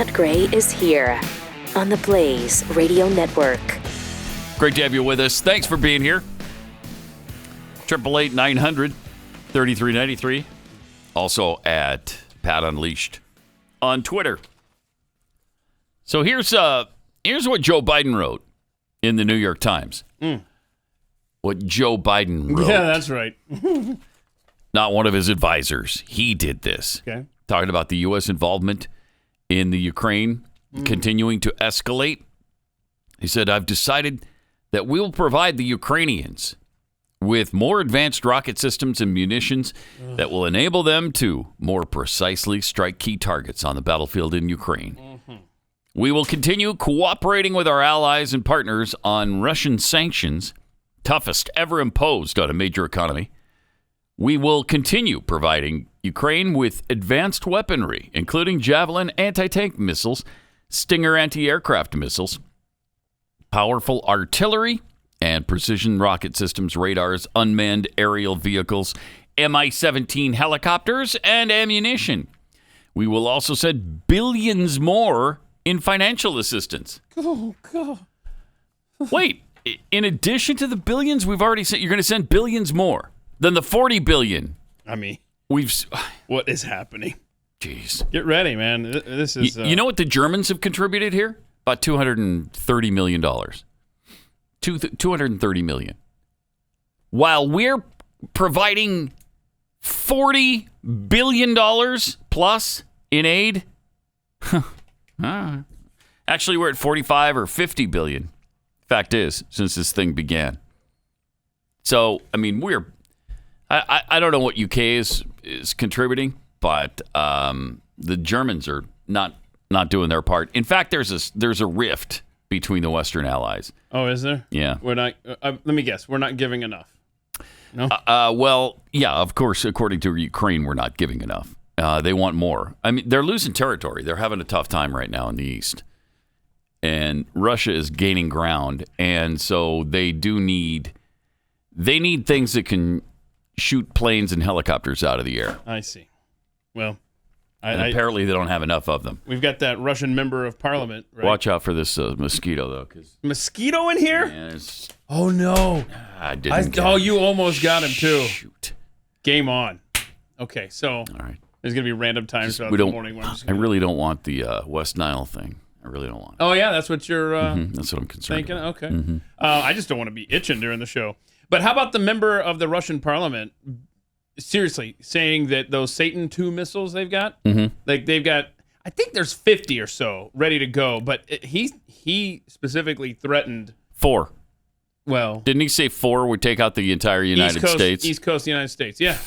Matt Gray is here on the Blaze Radio Network. Great to have you with us. Thanks for being here. 888-900-3393. Also at Pat Unleashed on Twitter. So here's what Joe Biden wrote in the New York Times. What Joe Biden wrote. Yeah, that's right. Not one of his advisors. He did this. Okay. Talking about the U.S. involvement in the Ukraine continuing to escalate. He said, I've decided that we will provide the Ukrainians with more advanced rocket systems and munitions that will enable them to more precisely strike key targets on the battlefield in Ukraine. We will continue cooperating with our allies and partners on Russian sanctions, toughest ever imposed on a major economy. We will continue providing Ukraine with advanced weaponry, including Javelin anti-tank missiles, Stinger anti-aircraft missiles, powerful artillery, and precision rocket systems, radars, unmanned aerial vehicles, Mi-17 helicopters, and ammunition. We will also send billions more in financial assistance. Oh, God. Wait, in addition to the billions we've already sent, you're going to send billions more than the 40 billion. I mean, We've. what is happening? Jeez. Get ready, man. This is... You know what the Germans have contributed here? About $230 million. $230 million. While we're providing $40 billion plus in aid. Actually, we're at 45 or 50 billion. Fact is, since this thing began. So, I mean, I don't know what UK is contributing, but the Germans are not doing their part. In fact, there's a rift between the Western allies. Oh, is there? Yeah. We're not. Let me guess. We're not giving enough. No. Well, yeah. Of course, according to Ukraine, we're not giving enough. They want more. I mean, they're losing territory. They're having a tough time right now in the east, and Russia is gaining ground, and so they need things that can shoot planes and helicopters out of the air. I see. Well, apparently they don't have enough of them. We've got that Russian member of parliament. Right? Watch out for this mosquito, though. Mosquito in here? Yeah, oh, no. I didn't. You almost got him, too. Shoot. Game on. Okay, so all right. There's going to be random times throughout the morning. I really don't want the West Nile thing. I really don't want it. Oh, yeah? That's what you're that's what I'm concerned thinking? about. Okay. I just don't want to be itching during the show. But how about the member of the Russian parliament, seriously, saying that those Satan II missiles they've got, like they've got, I think there's 50 or so ready to go, but he specifically threatened 4. Well, didn't he say 4 would take out the entire United States? East Coast of the United States, yeah.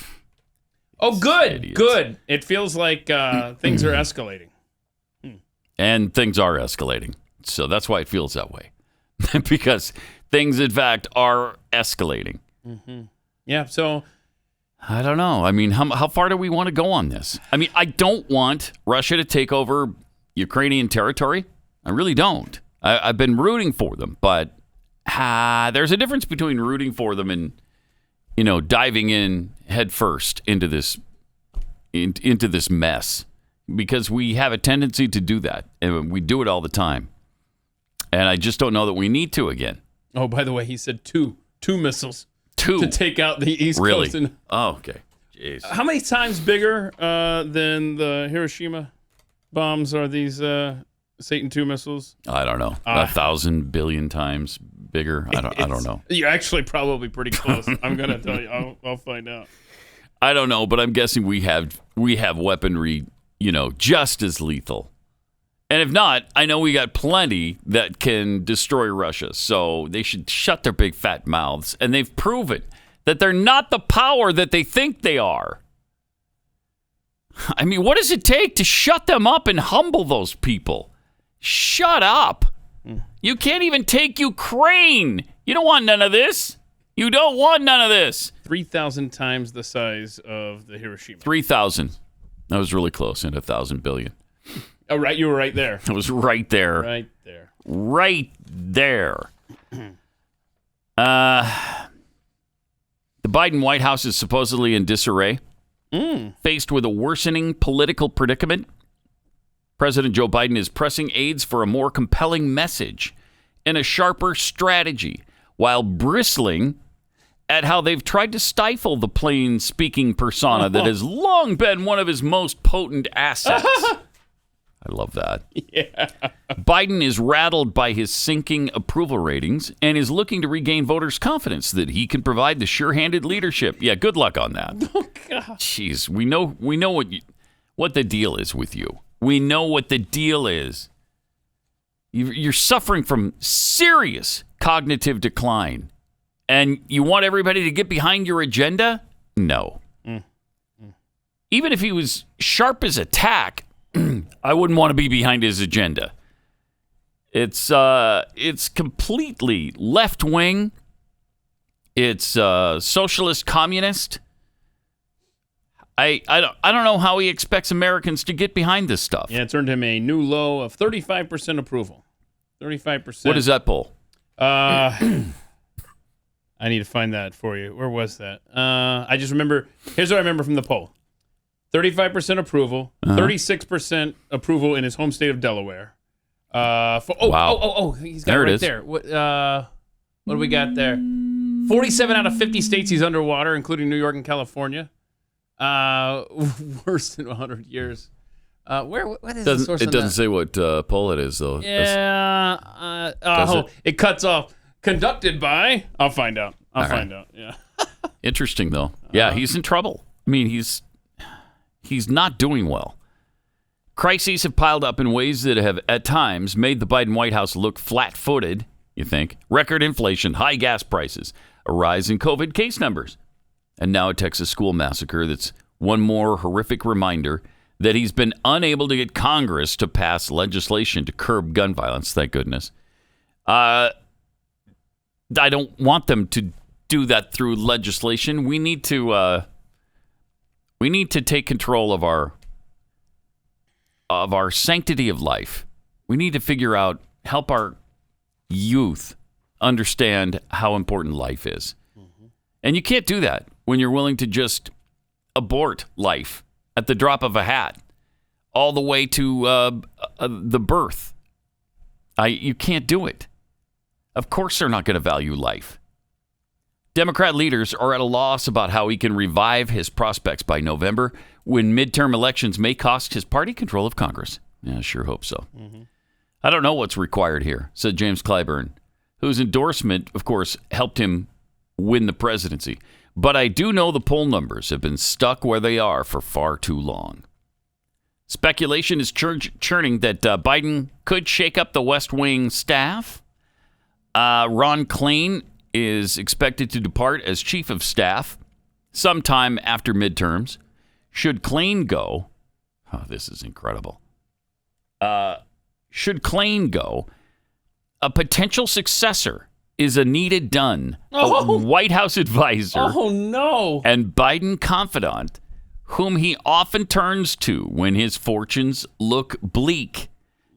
Oh, good, Idiots. Good. It feels like things are escalating. And things are escalating. So that's why it feels that way. Because things, in fact, are escalating. Yeah, so... I don't know. I mean, how far do we want to go on this? I mean, I don't want Russia to take over Ukrainian territory. I really don't. I've been rooting for them, but there's a difference between rooting for them and, diving in head first into this mess, because we have a tendency to do that, and we do it all the time. And I just don't know that we need to again. Oh, by the way, he said two missiles. 2 to take out the East really? Coast. Oh, okay. Jeez. How many times bigger than the Hiroshima bombs are these Satan II missiles? I don't know. 1,000 billion times bigger. I don't know. You're actually probably pretty close. I'm gonna tell you. I'll find out. I don't know, but I'm guessing we have weaponry, just as lethal. And if not, I know we got plenty that can destroy Russia. So they should shut their big fat mouths. And they've proven that they're not the power that they think they are. I mean, what does it take to shut them up and humble those people? Shut up. You can't even take Ukraine. You don't want none of this. You don't want none of this. 3,000 times the size of the Hiroshima. 3,000. That was really close, and 1,000 billion. Oh, right. You were right there. I was right there. Right there. Right there. The Biden White House is supposedly in disarray, faced with a worsening political predicament. President Joe Biden is pressing aides for a more compelling message and a sharper strategy, while bristling at how they've tried to stifle the plain-speaking persona that has long been one of his most potent assets. I love that. Yeah. Biden is rattled by his sinking approval ratings and is looking to regain voters' confidence that he can provide the sure-handed leadership. Yeah, good luck on that. Oh, God. Jeez, we know what the deal is with you. We know what the deal is. You're suffering from serious cognitive decline. And you want everybody to get behind your agenda? No. Even if he was sharp as a tack, I wouldn't want to be behind his agenda. It's completely left wing. It's socialist communist. I don't know how he expects Americans to get behind this stuff. Yeah, it's earned him a new low of 35% approval. 35%. What is that poll? I need to find that for you. Where was that? I just remember. Here's what I remember from the poll: 35% approval, 36% approval in his home state of Delaware. He's got there it right is. there. What do we got there? 47 out of 50 states he's underwater, including New York and California. Worse than 100 years. What is the source? It doesn't say what poll it is, though. Yeah. Does it cuts off. Conducted by. I'll find out. I'll find out. Yeah. Interesting, though. Yeah, he's in trouble. I mean, he's not doing well. Crises have piled up in ways that have, at times, made the Biden White House look flat-footed, you think. Record inflation, high gas prices, a rise in COVID case numbers, and now a Texas school massacre that's one more horrific reminder that he's been unable to get Congress to pass legislation to curb gun violence, thank goodness. I don't want them to do that through legislation. We need to take control of our sanctity of life. We need to figure out, help our youth understand how important life is. And you can't do that when you're willing to just abort life at the drop of a hat, all the way to the birth. You can't do it. Of course they're not going to value life. Democrat leaders are at a loss about how he can revive his prospects by November, when midterm elections may cost his party control of Congress. Yeah, I sure hope so. I don't know what's required here, said James Clyburn, whose endorsement, of course, helped him win the presidency. But I do know the poll numbers have been stuck where they are for far too long. Speculation is churning that Biden could shake up the West Wing staff. Ron Klain is expected to depart as chief of staff sometime after midterms. Should Klain go, this is incredible. Should Klain go, a potential successor is Anita Dunn, a White House advisor. Oh, no. And Biden confidant, whom he often turns to when his fortunes look bleak.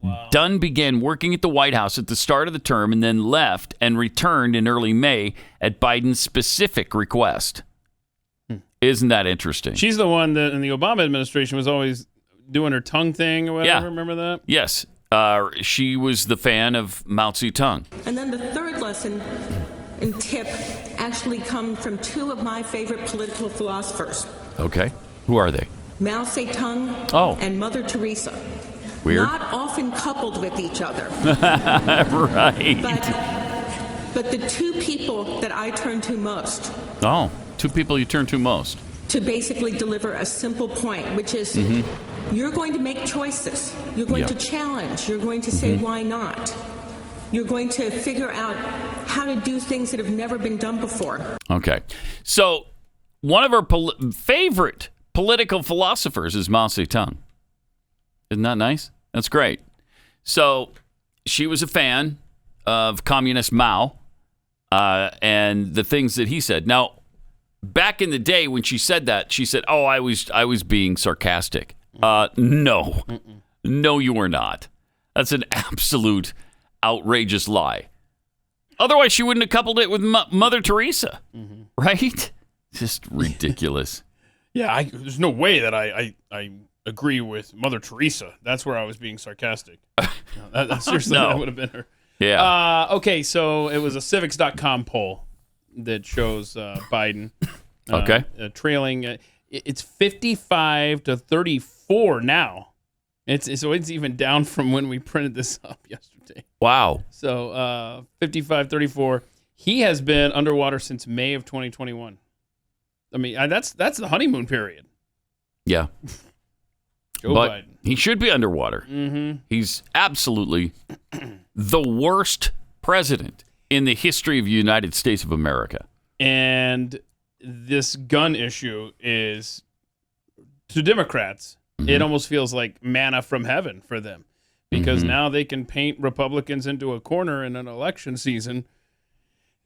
Wow. Dunn began working at the White House at the start of the term and then left and returned in early May at Biden's specific request. Isn't that interesting? She's the one that in the Obama administration was always doing her tongue thing or whatever. Yeah. Remember that? Yes. She was the fan of Mao Zedong. And then the third lesson and tip actually come from two of my favorite political philosophers. Okay. Who are they? Mao Zedong and Mother Teresa. Weird. Not often coupled with each other. Right. But the two people that I turn to most. Oh, two people you turn to most. To basically deliver a simple point, which is you're going to make choices. You're going to challenge. You're going to say, why not? You're going to figure out how to do things that have never been done before. Okay. So one of our favorite political philosophers is Mao Zedong. Isn't that nice? That's great. So she was a fan of communist Mao and the things that he said. Now, back in the day when she said that, she said, I was being sarcastic. No, you were not. That's an absolute outrageous lie. Otherwise, she wouldn't have coupled it with Mother Teresa, right? Just ridiculous. Yeah, there's no way that I agree with Mother Teresa. That's where I was being sarcastic. Seriously, No. that would have been her. Yeah. Okay, so it was a civics.com poll that shows Biden Okay. trailing. It's 55 to 34 now. It's even down from when we printed this up yesterday. Wow. So 55-34. He has been underwater since May of 2021. I mean, that's the honeymoon period. Yeah. Joe But Biden. he should be underwater. Mm-hmm. He's absolutely the worst president in the history of the United States of America. And this gun issue is, to Democrats, it almost feels like manna from heaven for them. Because now they can paint Republicans into a corner in an election season.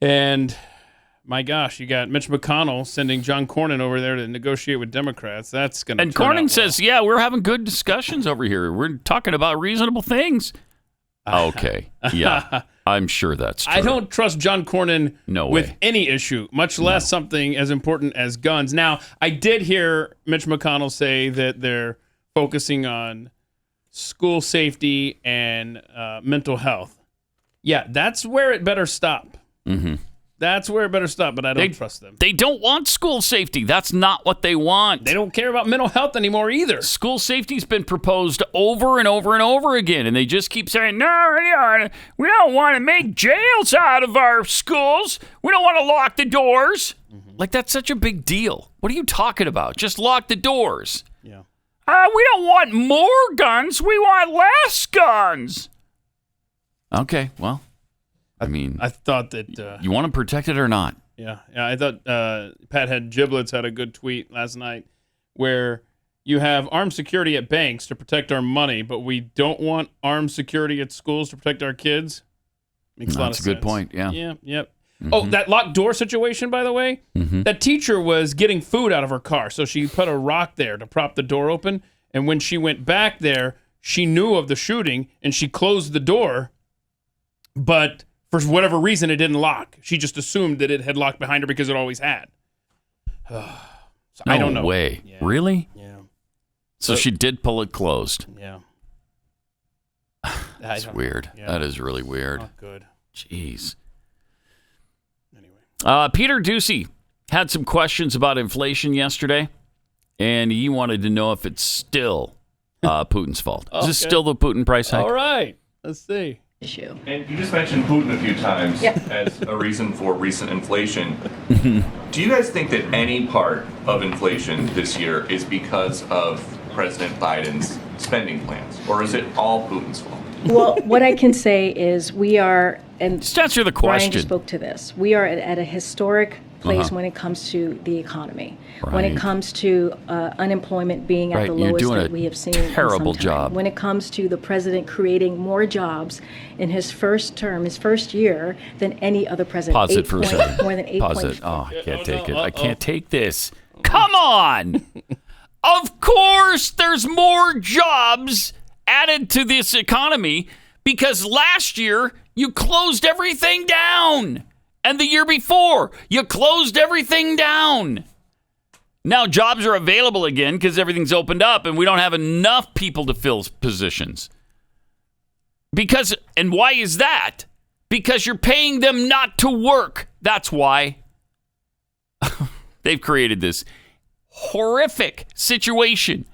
And my gosh, you got Mitch McConnell sending John Cornyn over there to negotiate with Democrats. That's going to And Cornyn says, yeah, we're having good discussions over here. We're talking about reasonable things. Okay. Yeah. I'm sure that's true. I don't trust John Cornyn with way. any issue, much less something as important as guns. Now, I did hear Mitch McConnell say that they're focusing on school safety and mental health. Yeah, that's where it better stop. Mm-hmm. That's where it better stop, but I don't trust them. They don't want school safety. That's not what they want. They don't care about mental health anymore either. School safety's been proposed over and over and over again, and they just keep saying, no, we don't want to make jails out of our schools. We don't want to lock the doors. Like, that's such a big deal. What are you talking about? Just lock the doors. Yeah. We don't want more guns. We want less guns. Okay, well, I mean, I thought that... you want them protected or not? Yeah, I thought Pat had Giblets had a good tweet last night where you have armed security at banks to protect our money, but we don't want armed security at schools to protect our kids. Makes a lot of sense. That's a good point, yeah. Yeah, yep. Oh, that locked door situation, by the way, that teacher was getting food out of her car, so she put a rock there to prop the door open, and when she went back there, she knew of the shooting, and she closed the door, but... for whatever reason, it didn't lock. She just assumed that it had locked behind her because it always had. So I don't know. No way. Yeah. Really? Yeah. So she did pull it closed. Yeah. That's weird. Yeah. That is really weird. Not good. Jeez. Anyway. Peter Doocy had some questions about inflation yesterday, and he wanted to know if it's still Putin's fault. Is this still the Putin price hike? All right. Let's see. Issue. And you just mentioned Putin a few times as a reason for recent inflation. Do you guys think that any part of inflation this year is because of President Biden's spending plans, or is it all Putin's fault? Well, what I can say is we are, and Just answer the Brian question. just spoke to this, we are at a historic place when it comes to the economy, when it Right. comes to unemployment being at Right, the you're lowest doing that a we have seen in terrible some time. job. When it comes to the president creating more jobs in his first term, his first year, than any other president. Pause it for a second. More than 8 Pause points. it. Oh, I can't take it. I can't take this. Come on. Of course there's more jobs added to this economy because last year you closed everything down. And the year before, you closed everything down. Now jobs are available again because everything's opened up and we don't have enough people to fill positions. And why is that? Because you're paying them not to work. That's why. They've created this horrific situation.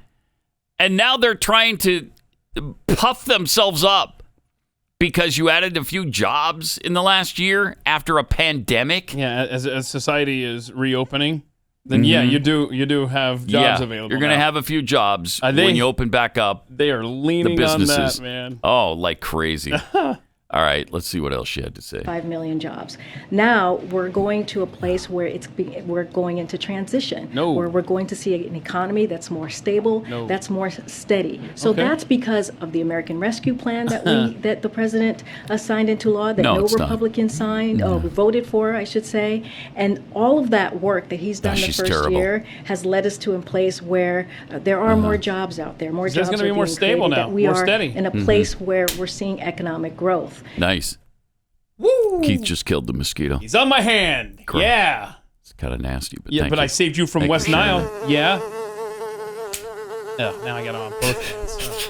And now they're trying to puff themselves up because you added a few jobs in the last year after a pandemic. Yeah, as society is reopening, then you do have jobs available. You're going to have a few jobs when you open back up. They are leaning the on businesses. that, man. Oh, like crazy. All right, let's see what else she had to say. 5 million jobs. Now we're going to a place where we're going into transition. No. Where we're going to see an economy that's more stable, No. that's more steady. So Okay. that's because of the American Rescue Plan that the president signed into law, that No, no it's not. Republicans signed, or voted for, I should say. And all of that work that he's done the she's first terrible. year has led us to a place where there are more jobs out there. More It's just jobs gonna be are more being stable created, now, that we more are steady. in a place where we're seeing economic growth. Nice. Woo! Keith just killed the mosquito. He's on my hand. Correct. Yeah. It's kind of nasty, but Yeah, thank but you. I saved you from Thank West you. Nile. Yeah. Oh, now I got them on both hands. So.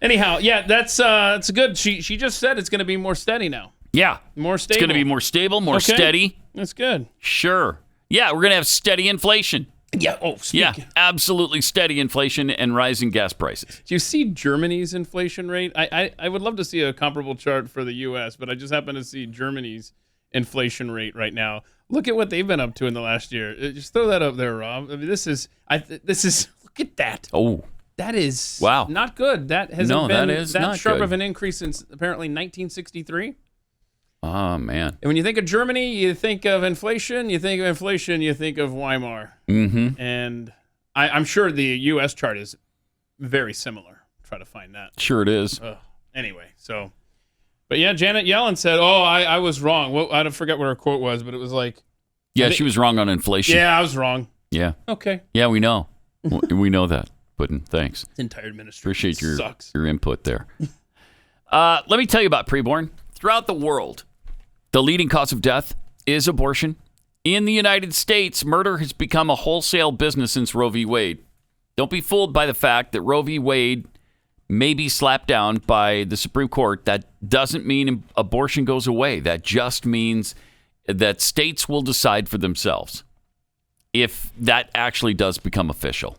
Anyhow, yeah, that's good. She just said it's going to be more steady now. Yeah. More stable. It's going to be more stable, more steady. That's good. Sure. Yeah, we're going to have steady inflation. Yeah. Oh, yeah, absolutely steady inflation and rising gas prices. Do you see Germany's inflation rate? I would love to see a comparable chart for the U.S., but I just happen to see Germany's inflation rate right now. Look at what they've been up to in the last year. Just throw that up there, Rob. I mean, this is look at that. Oh, that is wow, not good. That hasn't been that sharp good. of an increase since apparently 1963. Oh, man. And when you think of Germany, you think of inflation. You think of Weimar. Mm-hmm. And I'm sure the U.S. chart is very similar. Try to find that. Sure it is. Anyway, so. But yeah, Janet Yellen said, I was wrong. Well, I don't forget what her quote was, but it was like. Yeah, she was wrong on inflation. Yeah, I was wrong. Yeah. Okay. Yeah, we know. We know that. Putin, thanks. The entire administration appreciate sucks. your input there. Let me tell you about Preborn. Throughout the world, the leading cause of death is abortion. In the United States, murder has become a wholesale business since Roe v. Wade. Don't be fooled by the fact that Roe v. Wade may be slapped down by the Supreme Court. That doesn't mean abortion goes away. That just means that states will decide for themselves if that actually does become official.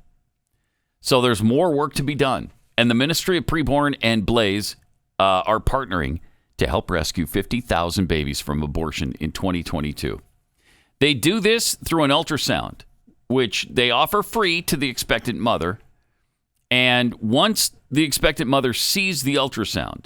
So there's more work to be done. And the Ministry of Preborn and Blaze are partnering to help rescue 50,000 babies from abortion in 2022. They do this through an ultrasound, which they offer free to the expectant mother. And once the expectant mother sees the ultrasound,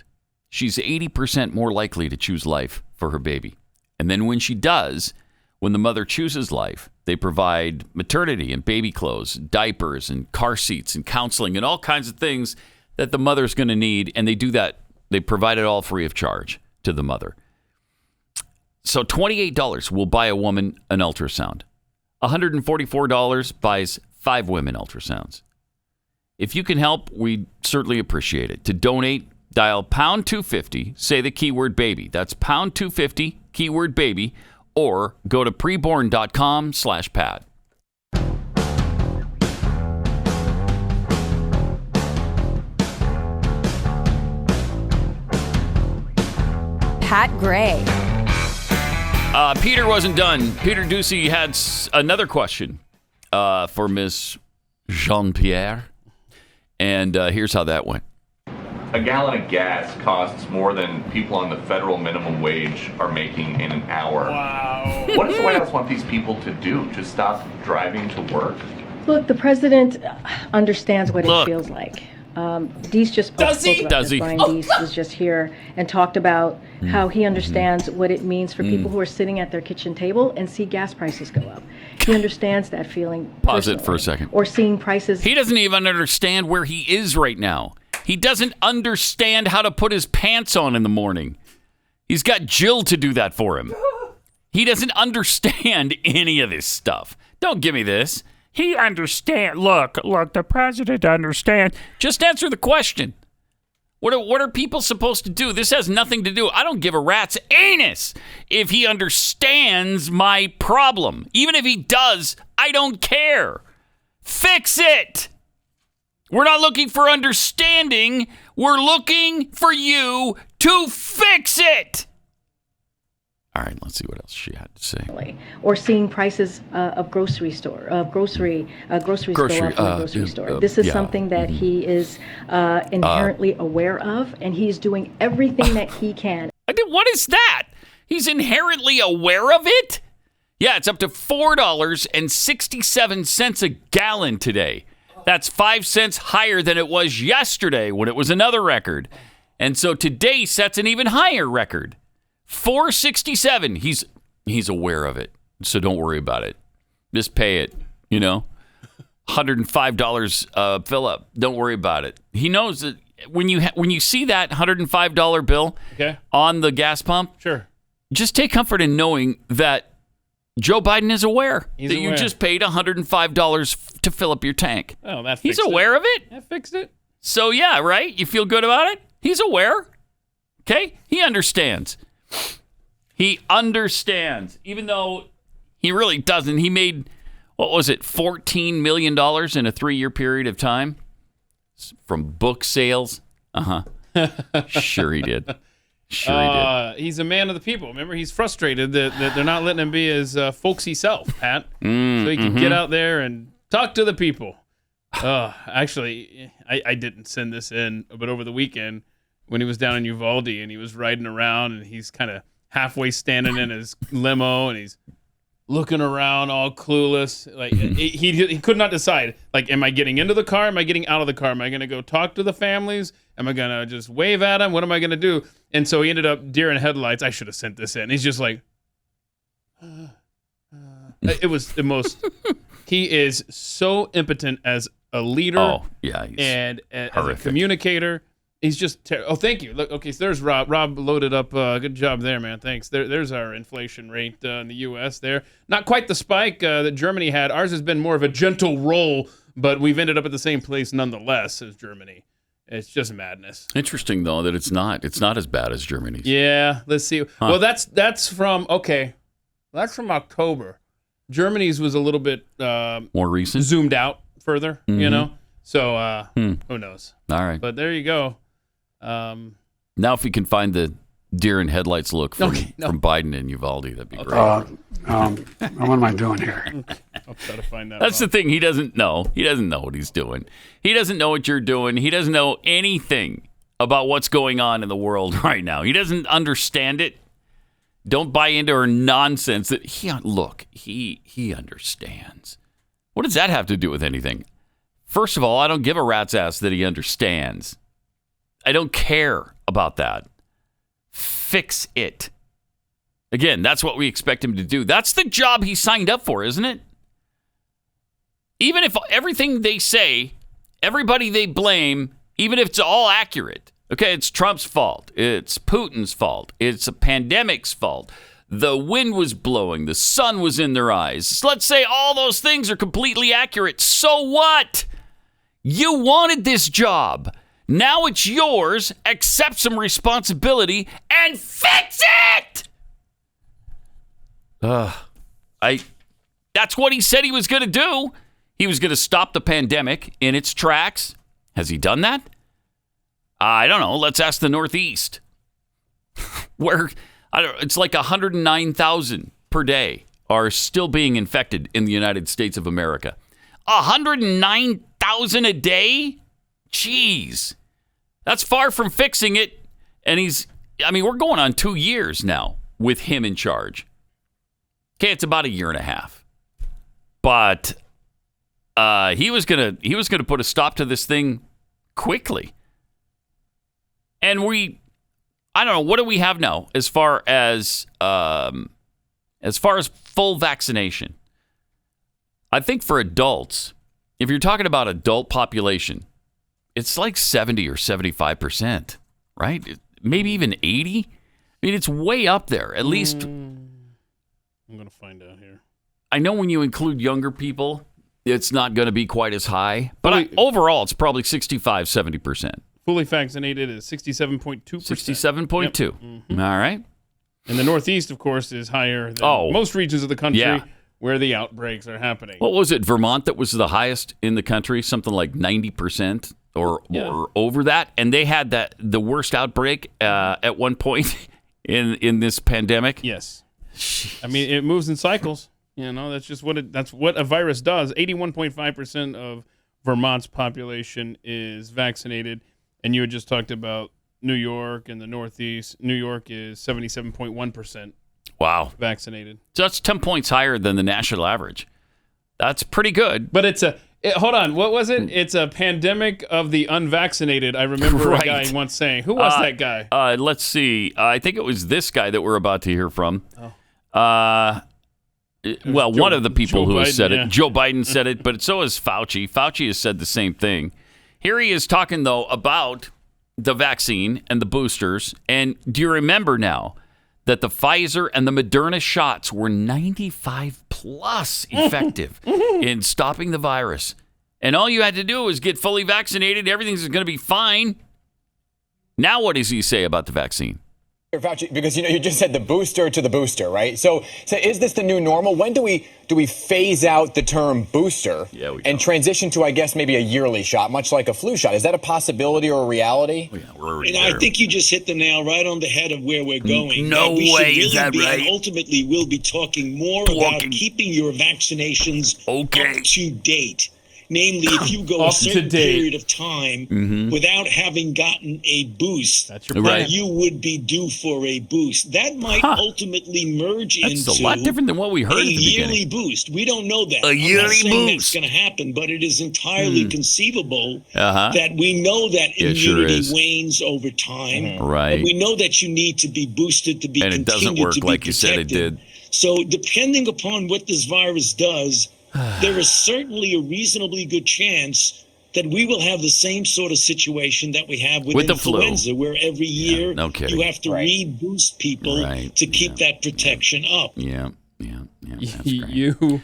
she's 80% more likely to choose life for her baby. And then when she does, when the mother chooses life, they provide maternity and baby clothes, diapers and car seats and counseling and all kinds of things that the mother's going to need. And they do that. They provide it all free of charge to the mother. So $28 will buy a woman an ultrasound. $144 buys 5 women ultrasounds. If you can help, we'd certainly appreciate it. To donate, dial pound 250, say the keyword baby. That's pound 250, keyword baby, or go to preborn.com/pad. Pat Gray. Peter wasn't done. Peter Doocy had another question for Miss Jean-Pierre. And here's how that went. A gallon of gas costs more than people on the federal minimum wage are making in an hour. Wow. What does the White House want these people to do? Just stop driving to work? Look, the president understands what it feels like. Deese just Does he? Brian Deese was just here and talked about how he understands what it means for people who are sitting at their kitchen table and see gas prices go up. He understands that feeling. Pause it for a second. Or seeing prices. He doesn't even understand where he is right now. He doesn't understand how to put his pants on in the morning. He's got Jill to do that for him. He doesn't understand any of this stuff. Don't give me this. He understands. Look, the president understands. Just answer the question. What are people supposed to do? This has nothing to do. I don't give a rat's anus if he understands my problem. Even if he does, I don't care. Fix it. We're not looking for understanding. We're looking for you to fix it. All right, let's see what else she had to say. Or seeing prices of grocery store go up in the grocery store. This is something that he is inherently aware of, and he's doing everything that he can. What is that? He's inherently aware of it? Yeah, it's up to $4.67 a gallon today. That's 5 cents higher than it was yesterday when it was another record. And so today sets an even higher record. $4.67. He's aware of it, so don't worry about it. Just pay it, $105 fill up. Don't worry about it. He knows that when you see that $105 bill on the gas pump, sure, just take comfort in knowing that Joe Biden is aware He's that aware. you just paid $105 to fill up your tank. Oh, that He's fixed aware of it. That fixed it. So yeah, right? You feel good about it? He's aware. Okay? He understands. He understands, even though he really doesn't. He made, what was it, $14 million in a 3-year period of time? from book sales. Sure he did. Sure he did. He's a man of the people. Remember, he's frustrated that they're not letting him be his folksy self, Pat. So he can get out there and talk to the people. Actually, I didn't send this in, but over the weekend when he was down in Uvalde and he was riding around and he's kind of halfway standing in his limo and he's looking around all clueless. Like he could not decide. Like, am I getting into the car? Am I getting out of the car? Am I going to go talk to the families? Am I going to just wave at them? What am I going to do? And so he ended up deer in headlights. I should have sent this in. He's just like, it was the most, he is so impotent as a leader. Oh, yeah. And as a communicator. He's just thank you. Look, okay, so there's Rob. Rob loaded up. Good job there, man. Thanks. There's our inflation rate in the U.S. there. Not quite the spike that Germany had. Ours has been more of a gentle roll, but we've ended up at the same place nonetheless as Germany. It's just madness. Interesting, though, that it's not as bad as Germany's. Yeah, let's see. Well, that's from October. Germany's was a little bit more recent, zoomed out further, you know. So who knows? All right. But there you go. Now, if we can find the deer in headlights look from Biden and Uvalde, that'd be great. What am I doing here? I'll try to find that. That's the thing. He doesn't know. He doesn't know what he's doing. He doesn't know what you're doing. He doesn't know anything about what's going on in the world right now. He doesn't understand it. Don't buy into her nonsense that he understands. What does that have to do with anything? First of all, I don't give a rat's ass that he understands. I don't care about that. Fix it. Again, that's what we expect him to do. That's the job he signed up for, isn't it? Even if everything they say, everybody they blame, even if it's all accurate. Okay, it's Trump's fault. It's Putin's fault. It's a pandemic's fault. The wind was blowing. The sun was in their eyes. Let's say all those things are completely accurate. So what? You wanted this job. Now it's yours. Accept some responsibility and fix it. That's what he said he was going to do. He was going to stop the pandemic in its tracks. Has he done that? I don't know. Let's ask the Northeast, where it's like 109,000 per day are still being infected in the United States of America. 109,000 a day? Jeez. That's far from fixing it. And we're going on 2 years now with him in charge. Okay, it's about a year and a half. But he was gonna put a stop to this thing quickly. And I don't know, what do we have now as far as full vaccination? I think for adults, if you're talking about adult population, it's like 70 or 75%, right? Maybe even 80. I mean, it's way up there. At least I'm going to find out here. I know when you include younger people, it's not going to be quite as high. But overall, it's probably 65, 70%. Fully vaccinated is 67.2%. 67.2. Yep. Mm-hmm. All right. And the Northeast, of course, is higher than most regions of the country where the outbreaks are happening. What was it, Vermont, that was the highest in the country? Something like 90% or over that? And they had the worst outbreak at one point in this pandemic? Yes. Jeez. I mean, it moves in cycles. You know, that's what a virus does. 81.5% of Vermont's population is vaccinated. And you had just talked about New York and the Northeast. New York is 77.1%. Wow. Vaccinated. So that's 10 points higher than the national average. That's pretty good. But hold on. What was it? It's a pandemic of the unvaccinated. I remember a guy once saying. Who was that guy? Let's see. I think it was this guy that we're about to hear from. One of the people who has said it. Joe Biden said it, but so has Fauci. Fauci has said the same thing. Here he is talking, though, about the vaccine and the boosters. And do you remember now that the Pfizer and the Moderna shots were 95+ effective in stopping the virus? And all you had to do was get fully vaccinated. Everything's going to be fine. Now what does he say about the vaccine? Fauci, because you just said the booster to the booster, right? So is this the new normal? When do we phase out the term booster and transition to, I guess, maybe a yearly shot, much like a flu shot? Is that a possibility or a reality? I think you just hit the nail right on the head of where we're going. No way is that right. And ultimately, we'll be talking more about keeping your vaccinations up to date. Namely, if you go a certain period of time without having gotten a boost, you would be due for a boost. That might ultimately merge into a lot different than what we heard a at the yearly beginning. boost. We don't know that. A yearly I'm not saying boost. that's going to happen, but it is entirely conceivable Uh-huh. that we know that It sure immunity is. wanes over time. Right. But we know that you need to be boosted to be And it doesn't continued work to be like you said it protected. did. So depending upon what this virus does, there is certainly a reasonably good chance that we will have the same sort of situation that we have with the flu. influenza, where every year no kidding. you have to reboost people to keep that protection up. Yeah. That's great. You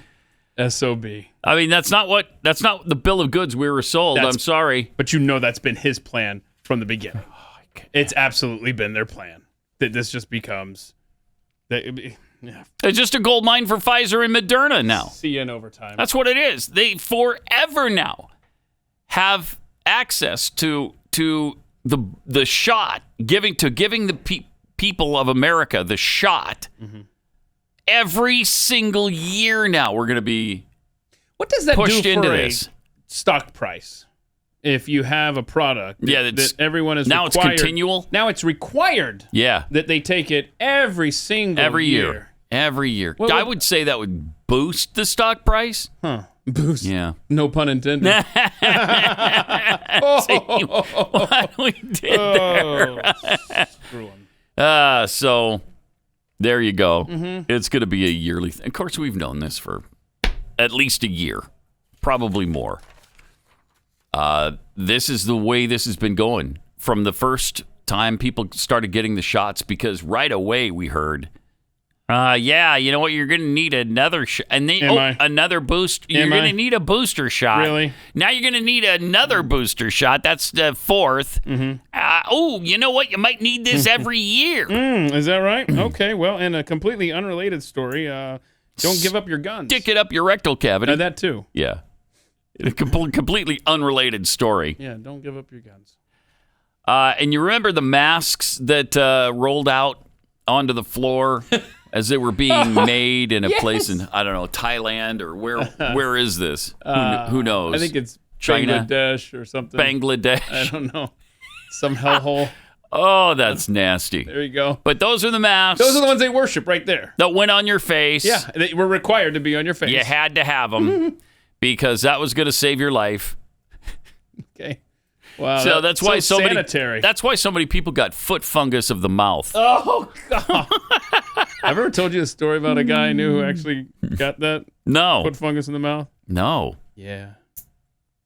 SOB. I mean, that's not the bill of goods we were sold. I'm sorry. But that's been his plan from the beginning. It's absolutely been their plan. That this just becomes... It's just a gold mine for Pfizer and Moderna now. See you in overtime. That's what it is. They forever now have access to the shot, giving the people of America the shot. Every single year now we're going to be what does that pushed do into for this. A stock price? If you have a product that everyone is now required, it's continual. Now it's required that they take it every single year. Every year. Well, I would say that would boost the stock price. Boost. Yeah. No pun intended. See what we did there. Screw 'em. So there you go. It's going to be a yearly thing. Of course, we've known this for at least a year, probably more. This is the way this has been going from the first time people started getting the shots, because right away we heard, you know what, you're going to need another shot. And then, another boost. You're going to need a booster shot. Really? Now you're going to need another booster shot. That's the fourth. You know what? You might need this every year. Is that right? Okay, well, in a completely unrelated story, don't give up your guns. Stick it up your rectal cavity. That too. Yeah. A completely unrelated story. Yeah, don't give up your guns. And you remember the masks that rolled out onto the floor as they were being made in a place in, I don't know, Thailand or where is this? Who knows? I think it's China, Bangladesh or something. Bangladesh. I don't know. Some hellhole. Oh, that's nasty. There you go. But those are the masks. Those are the ones they worship right there. That went on your face. Yeah, they were required to be on your face. You had to have them because that was going to save your life. Okay. Wow. So that's why so sanitary. That's why so many people got foot fungus of the mouth. Oh God! I've ever told you a story about a guy I knew who actually got that? No. Foot fungus in the mouth? No. Yeah.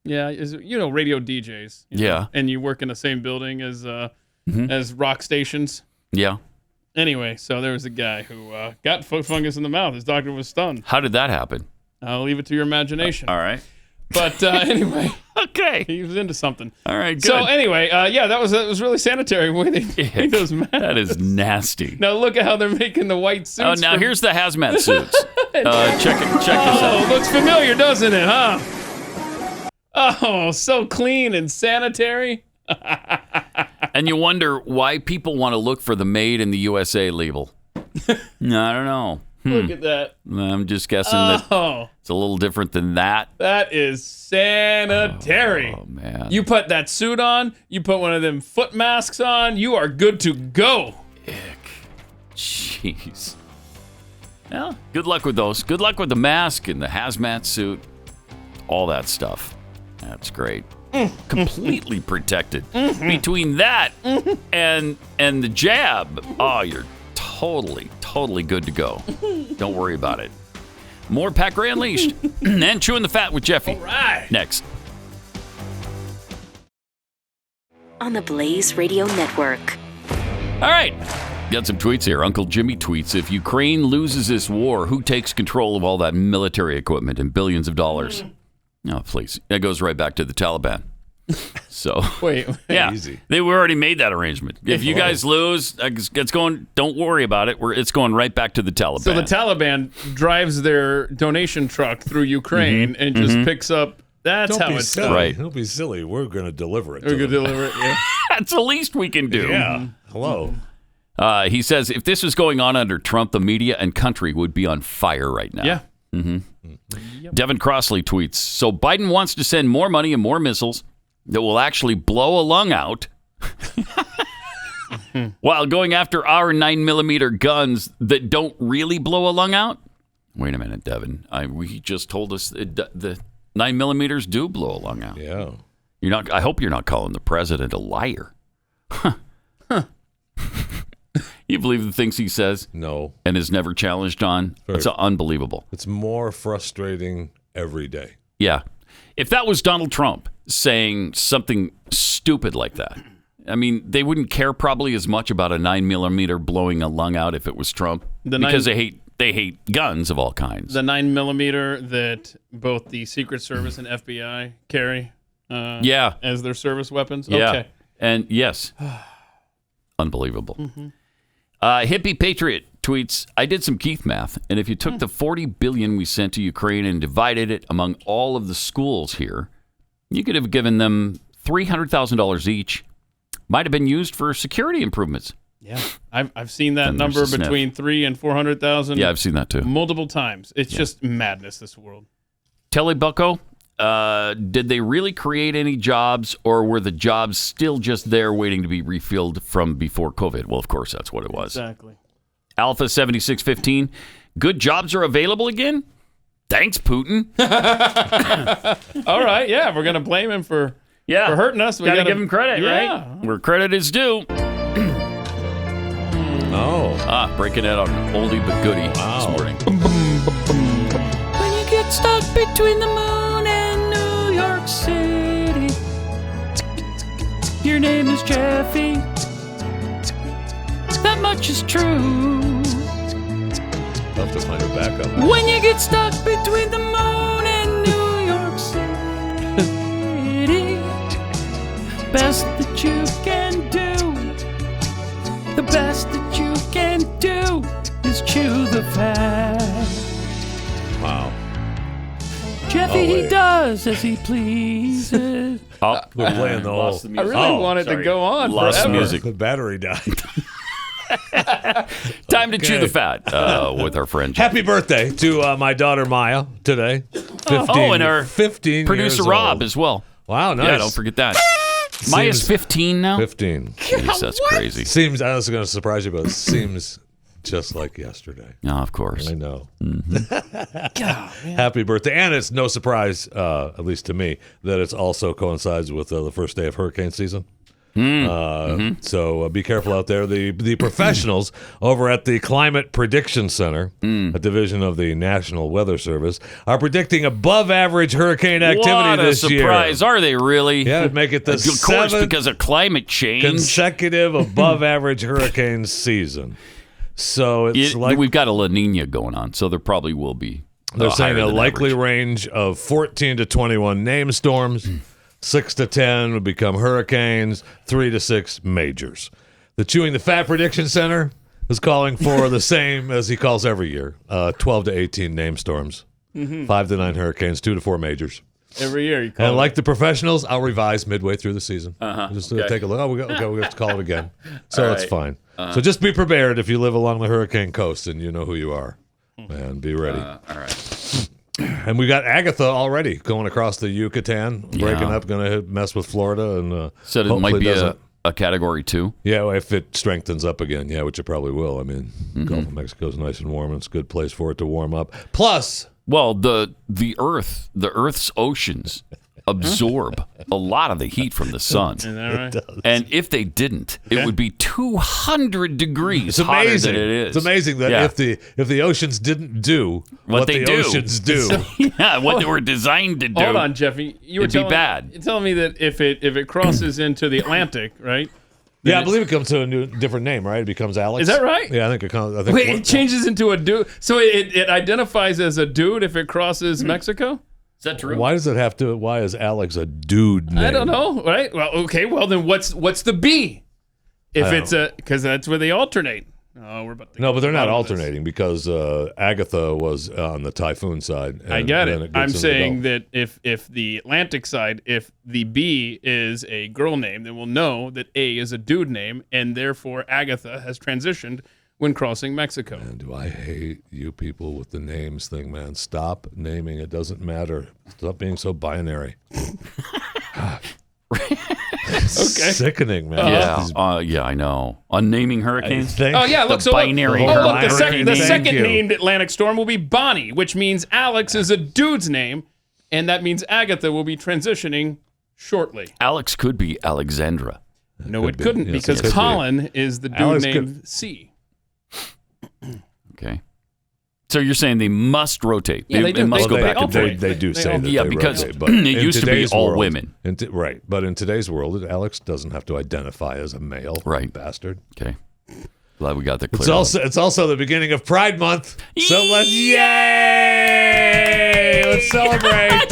Yeah, radio DJs. Yeah. And you work in the same building as rock stations. Yeah. Anyway, so there was a guy who got foot fungus in the mouth. His doctor was stunned. How did that happen? I'll leave it to your imagination. All right. But anyway, okay, he was into something. All right, good. So anyway, that was really sanitary. The way they make those masks. That is nasty. Now look at how they're making the white suits. Oh, now here's the hazmat suits. Check this out. Looks familiar, doesn't it? Huh? Oh, so clean and sanitary. And you wonder why people want to look for the "Made in the USA" label. No, I don't know. Look at that. I'm just guessing that it's a little different than that. That is sanitary. Oh, man. You put that suit on, you put one of them foot masks on, you are good to go. Ick. Jeez. Well, good luck with those. Good luck with the mask and the hazmat suit. All that stuff. That's great. Completely protected. Between that and the jab, you're totally good to go. Don't worry about it. More Pat Gray Unleashed and Chewing the Fat with Jeffy. All right. Next. On the Blaze Radio Network. All right. Got some tweets here. Uncle Jimmy tweets, if Ukraine loses this war, who takes control of all that military equipment and billions of dollars? Oh, please. That goes right back to the Taliban. So Wait. yeah, Easy. we already made that arrangement. If you guys lose, it's going. Don't worry about it. It's going right back to the Taliban. So the Taliban drives their donation truck through Ukraine and just picks up. That's Don't how be it's silly. done. Right. Don't be silly. We're going to deliver it. We're going to deliver it. Yeah. That's the least we can do. Yeah. Hello. He says if this was going on under Trump, the media and country would be on fire right now. Yeah. Yep. Devin Crossley tweets, so Biden wants to send more money and more missiles that will actually blow a lung out while going after our 9mm guns that don't really blow a lung out? Wait a minute, Devin. We just told us the 9mm do blow a lung out. Yeah. I hope you're not calling the president a liar. You believe the things he says? No. And is never challenged on? It's unbelievable. It's more frustrating every day. Yeah. If that was Donald Trump saying something stupid like that, I mean, they wouldn't care probably as much about a 9mm blowing a lung out if it was Trump because they hate guns of all kinds. The 9mm that both the Secret Service and FBI carry as their service weapons? Yeah. Okay. And yes, unbelievable. Hippie Patriot tweets, I did some Keith math, and if you took the $40 billion we sent to Ukraine and divided it among all of the schools here, you could have given them $300,000 each. Might have been used for security improvements. Yeah, I've seen that number between 300,000 and 400,000. Yeah, I've seen that too. Multiple times. It's just madness, this world. Telly Bucko, did they really create any jobs, or were the jobs still just there waiting to be refilled from before COVID? Well, of course, that's what it was. Exactly. Alpha 7615, good jobs are available again? Thanks, Putin. All right, yeah, we're going to blame him for hurting us. We got to give him credit, right? Where credit is due. Breaking it on oldie but goodie this morning. When you get stuck between the moon and New York City, your name is Jeffy. That much is true. I'll have to find a backup. When you get stuck between the moon and New York City, best that you can do, the best that you can do is chew the fat. Wow. Jeffy, he does as he pleases. We're playing the whole. I really wanted to go on Lost forever. music. The battery died. Time to chew the fat with our friend Jeff. Happy birthday to my daughter Maya today. 15, and our 15 producer years Rob old. as well. Wow, nice. Yeah, don't forget that. Maya's 15 now? 15. Jeez, that's crazy. Seems, I was going to surprise you, but it seems just like yesterday. No, of course. I know. Happy birthday. And it's no surprise, at least to me, that it also coincides with the first day of hurricane season. So be careful out there. The professionals over at the Climate Prediction Center, a division of the National Weather Service, are predicting above average hurricane activity this year. What a surprise. Are they really? Yeah, it'd make it the Of course, because of climate change. consecutive above average hurricane season. So it's we've got a La Nina going on, so there probably will be. They're saying a likely average range of 14 to 21 named storms. 6 to 10 would become hurricanes, 3 to 6 majors. The Chewing the Fat Prediction Center is calling for the same as he calls every year, 12 to 18 named storms, 5 to 9 hurricanes, 2 to 4 majors. Every year you call And it. like the professionals, I'll revise midway through the season. Just take a look. We have to call it again. So it's fine. So just be prepared if you live along the hurricane coast and you know who you are. And be ready. All right. And we got Agatha already going across the Yucatan, breaking up, going to mess with Florida, and Said it might be a Category 2. Yeah, if it strengthens up again, which it probably will. I mean, Gulf of Mexico's nice and warm, and it's a good place for it to warm up. Plus, well, the Earth's oceans absorb a lot of the heat from the sun. Is that right? And if they didn't, it would be 200 degrees hotter than it is. It's amazing that if the oceans didn't do what the oceans do. What they were designed to do. Hold on, Jeffy. You were it'd be bad. You're telling me that if it crosses into the Atlantic, right? Yeah, I believe it comes to a different name, right? It becomes Alex. Is that right? Yeah, I think it comes. Wait, it changes into a dude. So it identifies as a dude if it crosses Mexico? Is that true? Why does it have to? Why is Alex a dude name? I don't know. Right? Well, okay. Well, then what's the B? If it's because that's where they alternate. Oh, we're about to no, but they're not alternating because Agatha was on the typhoon side. I get it. I'm saying that if the Atlantic side, if the B is a girl name, then we'll know that A is a dude name, and therefore Agatha has transitioned when crossing Mexico. Man, do I hate you people with the names thing, man. Stop naming. It doesn't matter. Stop being so binary. Okay. Sickening, man. Yeah, I know. On naming hurricanes? Oh, yeah, look, the binary. The second named Atlantic storm will be Bonnie, which means Alex is a dude's name, and that means Agatha will be transitioning shortly. Alex could be Alexandra. No, it couldn't, because Colin is the dude Alex named C. Okay. So you're saying they must rotate. Yeah, they do. must go back and forth. They do say that. Yeah, they because rotate, but it used to be all world, women. Right. But in today's world, Alex doesn't have to identify as a male. Right. Bastard. Okay. Glad we got that clear. It's also the beginning of Pride Month. So let's celebrate.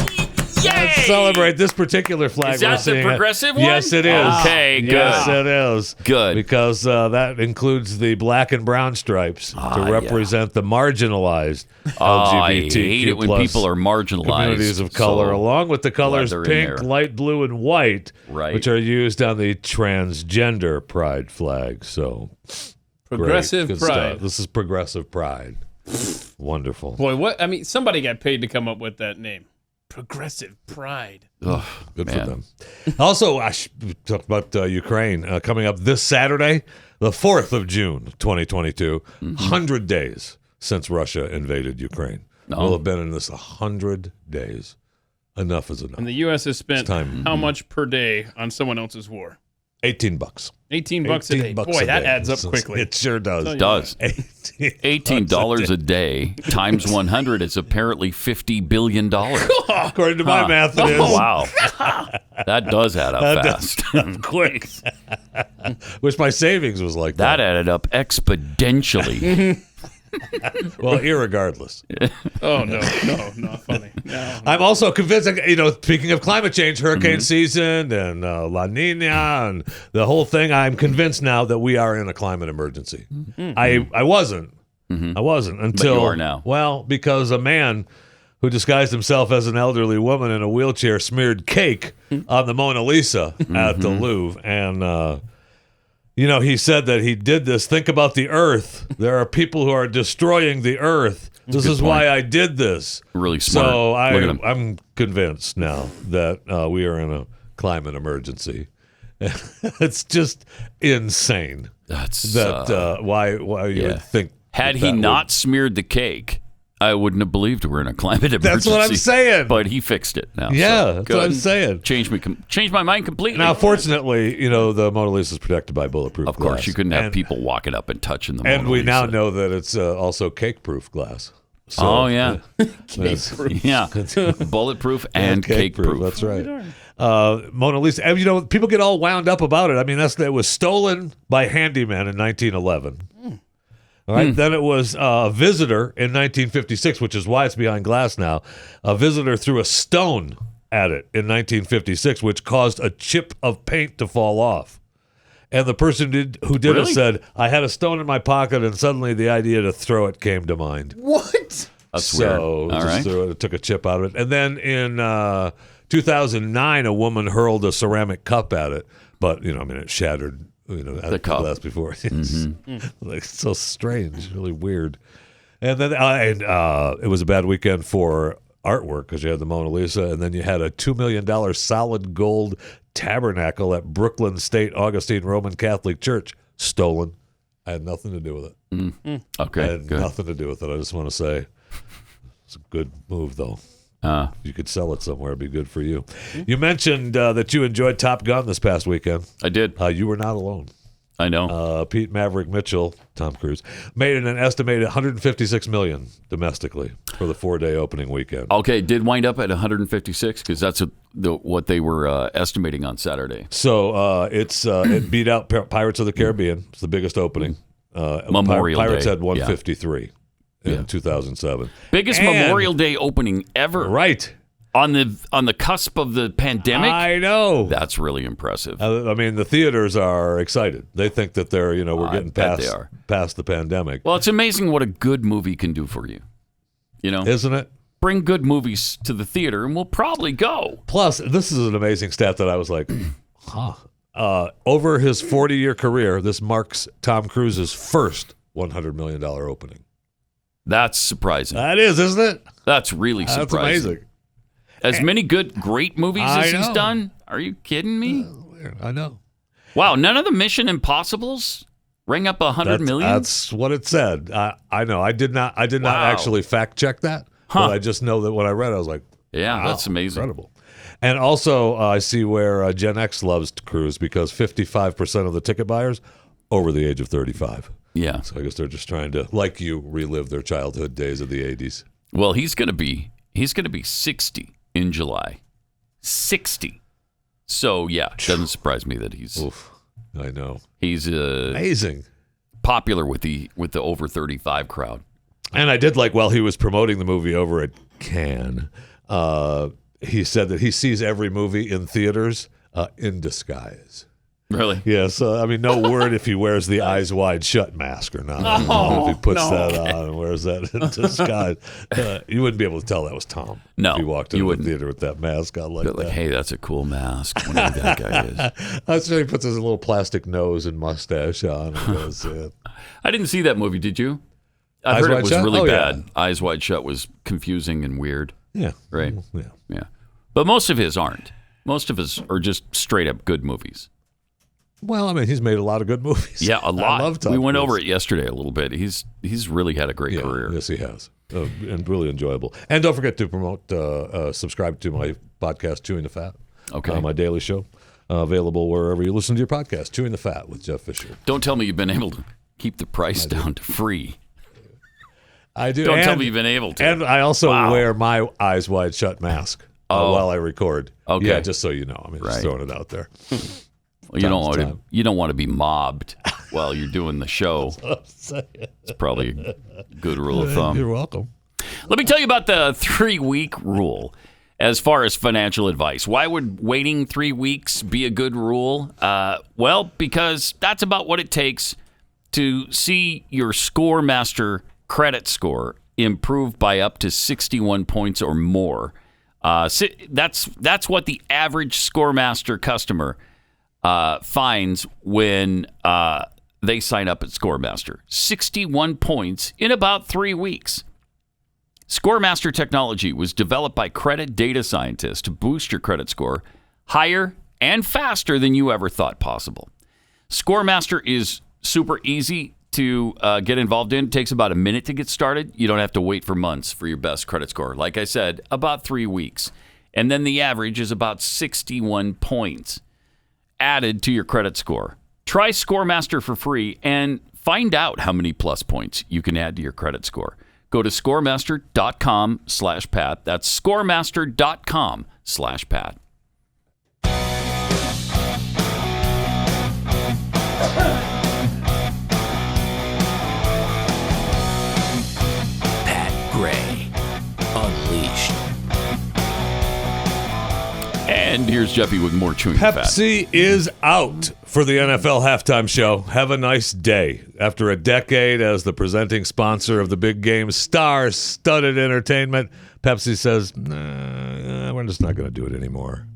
Let's celebrate this particular flag. Is that the progressive one? Yes, it is. Okay, good. Yes, it is. Good. Because that includes the black and brown stripes to represent the marginalized LGBTQ+. I hate it when people are marginalized. Communities of color, along with the colors they're in pink, there. light blue, and white, Right. which are used on the transgender pride flag. So, Progressive great. Good pride. stuff. This is progressive pride. Wonderful. Boy, somebody got paid to come up with that name. Progressive pride. Ugh, good for them. Also, I talked about Ukraine coming up this Saturday, the 4th of June, 2022. 100 days since Russia invaded Ukraine. We'll have been in this 100 days. Enough is enough. And the U.S. has spent how much per day on someone else's war? $18. $18 a day. Boy, that adds up quickly. It sure does. It does. $18 a day times 100 is apparently $50 billion. According to my math, it is. Wow. That does add up fast. Quick. Wish my savings was like that. That added up exponentially. Well, irregardless. Oh, no, not funny. No. I'm also convinced, speaking of climate change, hurricane season and La Nina and the whole thing, I'm convinced now that we are in a climate emergency. I wasn't. I wasn't until... But you are now. Well, because a man who disguised himself as an elderly woman in a wheelchair smeared cake on the Mona Lisa at the Louvre. And... he said that he did this. Think about the earth. There are people who are destroying the earth. This is why I did this. Really smart. So I'm convinced now that we are in a climate emergency. It's just insane. That's why you would think. Had he not smeared the cake, I wouldn't have believed we're in a climate emergency. That's what I'm saying. But he fixed it now. Yeah, so that's what I'm saying. Changed my mind completely. Now, fortunately, the Mona Lisa is protected by bulletproof glass. Of course, you couldn't have people walking up and touching the Mona Lisa. And we now know that it's also cake-proof glass. So, Cake-proof. Yeah. Bulletproof and cake-proof. That's right. Mona Lisa. And, people get all wound up about it. I mean, it was stolen by handyman in 1911. All right. Then it was a visitor in 1956, which is why it's behind glass now. A visitor threw a stone at it in 1956, which caused a chip of paint to fall off. And the person who did it said, "I had a stone in my pocket, and suddenly the idea to throw it came to mind." What? That's weird. All right. It took a chip out of it. And then in 2009, a woman hurled a ceramic cup at it, but it shattered. The glass before. It's so strange, really weird. And then it was a bad weekend for artwork because you had the Mona Lisa, and then you had a $2 million solid gold tabernacle at Brooklyn State Augustine Roman Catholic Church stolen. I had nothing to do with it. Okay, I had nothing to do with it. I just want to say it's a good move, though. If you could sell it somewhere, it'd be good for you. You mentioned that you enjoyed Top Gun this past weekend. I did. You were not alone. I know. Pete Maverick Mitchell, Tom Cruise, made an estimated $156 million domestically for the 4-day opening weekend. Okay, did wind up at 156 because that's what they were estimating on Saturday. So it beat out Pirates of the Caribbean. It's the biggest opening. Memorial Pirates Day. had 153 in 2007. Biggest Memorial Day opening ever. Right. On the cusp of the pandemic? I know. That's really impressive. I mean, the theaters are excited. They think that they're, we're getting past the pandemic. Well, it's amazing what a good movie can do for you. Isn't it? Bring good movies to the theater and we'll probably go. Plus, this is an amazing stat that I was like, over his 40-year career, this marks Tom Cruise's first $100 million opening. That's surprising. That is, isn't it? That's really surprising. That's amazing. As many great movies as he's done? Are you kidding me? I know. Wow, none of the Mission Impossibles ring up $100 million? That's what it said. I know. I did not actually fact check that, but I just know that when I read it, I was like, yeah, wow, that's amazing. Incredible. And also, I see where Gen X loves to cruise because 55% of the ticket buyers over the age of 35. Yeah. So I guess they're just trying to, like you, relive their childhood days of the 80s. Well, he's going to be 60 in July. 60. So, yeah, it doesn't surprise me that he's... Oof, I know. He's amazing. Popular with the over 35 crowd. And I did like, while he was promoting the movie over at Cannes, he said that he sees every movie in theaters in disguise. Really? Yes. I mean, no word if he wears the eyes wide shut mask or not. If he puts that on and wears that in disguise, you wouldn't be able to tell that was Tom. No, if he walked into the theater with that mask on like that. Hey, that's a cool mask. Whatever that guy is. That's when he puts his little plastic nose and mustache on. And goes, I didn't see that movie. Did you? I heard it was really bad. Yeah. Eyes Wide Shut was confusing and weird. Yeah. Right? Yeah. But most of his aren't. Most of his are just straight up good movies. Well, I mean, he's made a lot of good movies. Yeah, a lot. I love Tom We went Cruise. over it yesterday a little bit. He's really had a great career. Yes, he has. And really enjoyable. And don't forget to promote, subscribe to my podcast, Chewing the Fat. Okay. My daily show. Available wherever you listen to your podcast, Chewing the Fat with Jeff Fisher. Don't tell me you've been able to keep the price down to free. I do. Don't tell me you've been able to. And I also wear my eyes wide shut mask while I record. Okay. Yeah, just so you know. I mean, just throwing it out there. Well, you don't want to be mobbed while you're doing the show. It's probably a good rule of thumb. You're welcome. Let me tell you about the 3-week rule as far as financial advice. Why would waiting 3 weeks be a good rule? Well, because that's about what it takes to see your ScoreMaster credit score improve by up to 61 points or more. That's what the average ScoreMaster customer finds when they sign up at ScoreMaster. 61 points in about 3 weeks. ScoreMaster technology was developed by credit data scientists to boost your credit score higher and faster than you ever thought possible. ScoreMaster is super easy to get involved in. It takes about a minute to get started. You don't have to wait for months for your best credit score. Like I said, about 3 weeks. And then the average is about 61 points added to your credit score. Try ScoreMaster for free and find out how many plus points you can add to your credit score. Go to scoremaster.com/Pat. That's scoremaster.com/Pat. Pat Gray, Unleashed. And here's Jeffy with more Chewing the Fat. Pepsi is out for the NFL halftime show. Have a nice day. After a decade as the presenting sponsor of the big game star-studded entertainment, Pepsi says, we're just not going to do it anymore.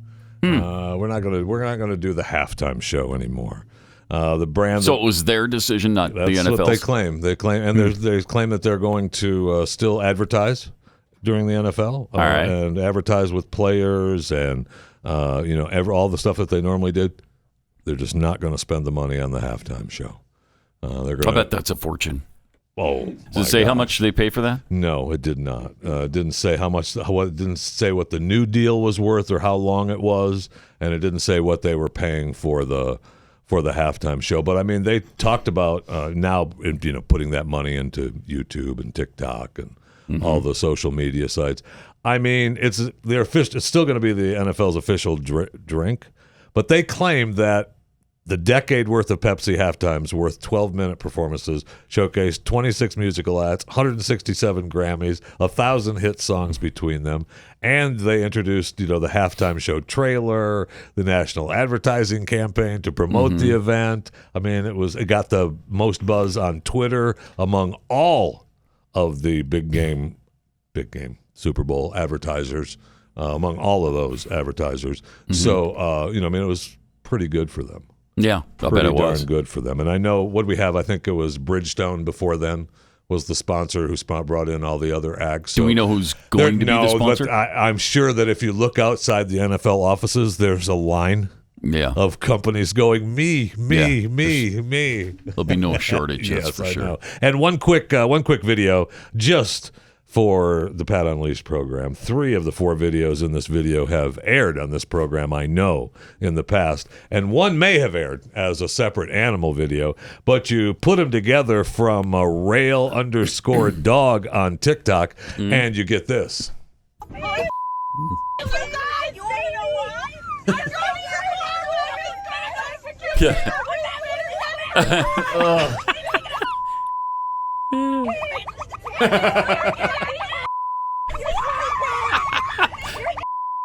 We're not going to do the halftime show anymore. The brand. So it was their decision, not the NFL's. That's what they claim. They claim, and they claim that they're going to still advertise during the NFL, all right, and advertise with players and all the stuff that they normally did. They're just not going to spend the money on the halftime show. I bet that's a fortune. Oh, does it say how much they pay for that? No, it did not. It didn't say how much. It didn't say what the new deal was worth or how long it was, and it didn't say what they were paying for the halftime show. But I mean, they talked about now, putting that money into YouTube and TikTok and all the social media sites. I mean, it's still going to be the NFL's official drink, but they claim that The decade worth of Pepsi halftimes worth 12-minute performances, showcased 26 musical acts, 167 Grammys, 1,000 hit songs between them, and they introduced, the halftime show trailer, the national advertising campaign to promote the event. I mean, it got the most buzz on Twitter among all of the big game Super Bowl advertisers, among all of those advertisers. So, it was pretty good for them. Yeah, I bet it was. Darn good for them. And I know what we have, I think it was Bridgestone before then was the sponsor who brought in all the other acts. Do we know who's going to be the sponsor? But I'm sure that if you look outside the NFL offices, there's a line of companies going, me. There'll be no shortage, that's for sure. I know. And one quick video just for the Pat Unleashed program. 3 of the 4 videos in this video have aired on this program, I know, in the past. And one may have aired as a separate animal video, but you put them together from a rail_dog on TikTok, and you get this.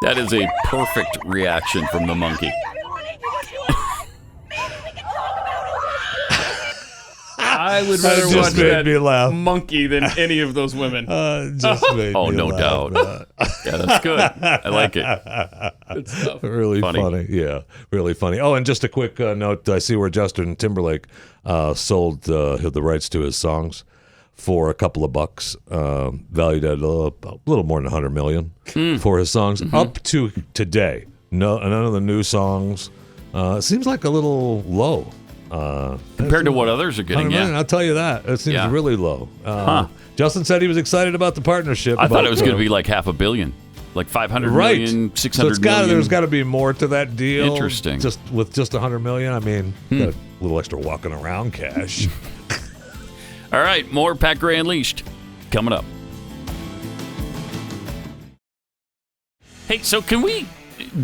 That is a perfect reaction from the monkey. I would rather watch that monkey than any of those women. Just made me no laugh. doubt. Yeah, that's good. I like it. Good stuff. Really funny. Yeah, really funny. Oh, and just a quick note. I see where Justin Timberlake sold the rights to his songs for a couple of bucks, valued at a little more than $100 million for his songs. Up to today, none of the new songs seems like a little low compared to what others are getting. I'll tell you that it seems really low. Justin said he was excited about the partnership. I thought it was going to be like $500 million, like 500 million, 600 million. There's got to be more to that deal. Interesting. Just with just $100 million, I mean, got a little extra walking around cash. All right, more Pat Gray Unleashed coming up. Hey, so can we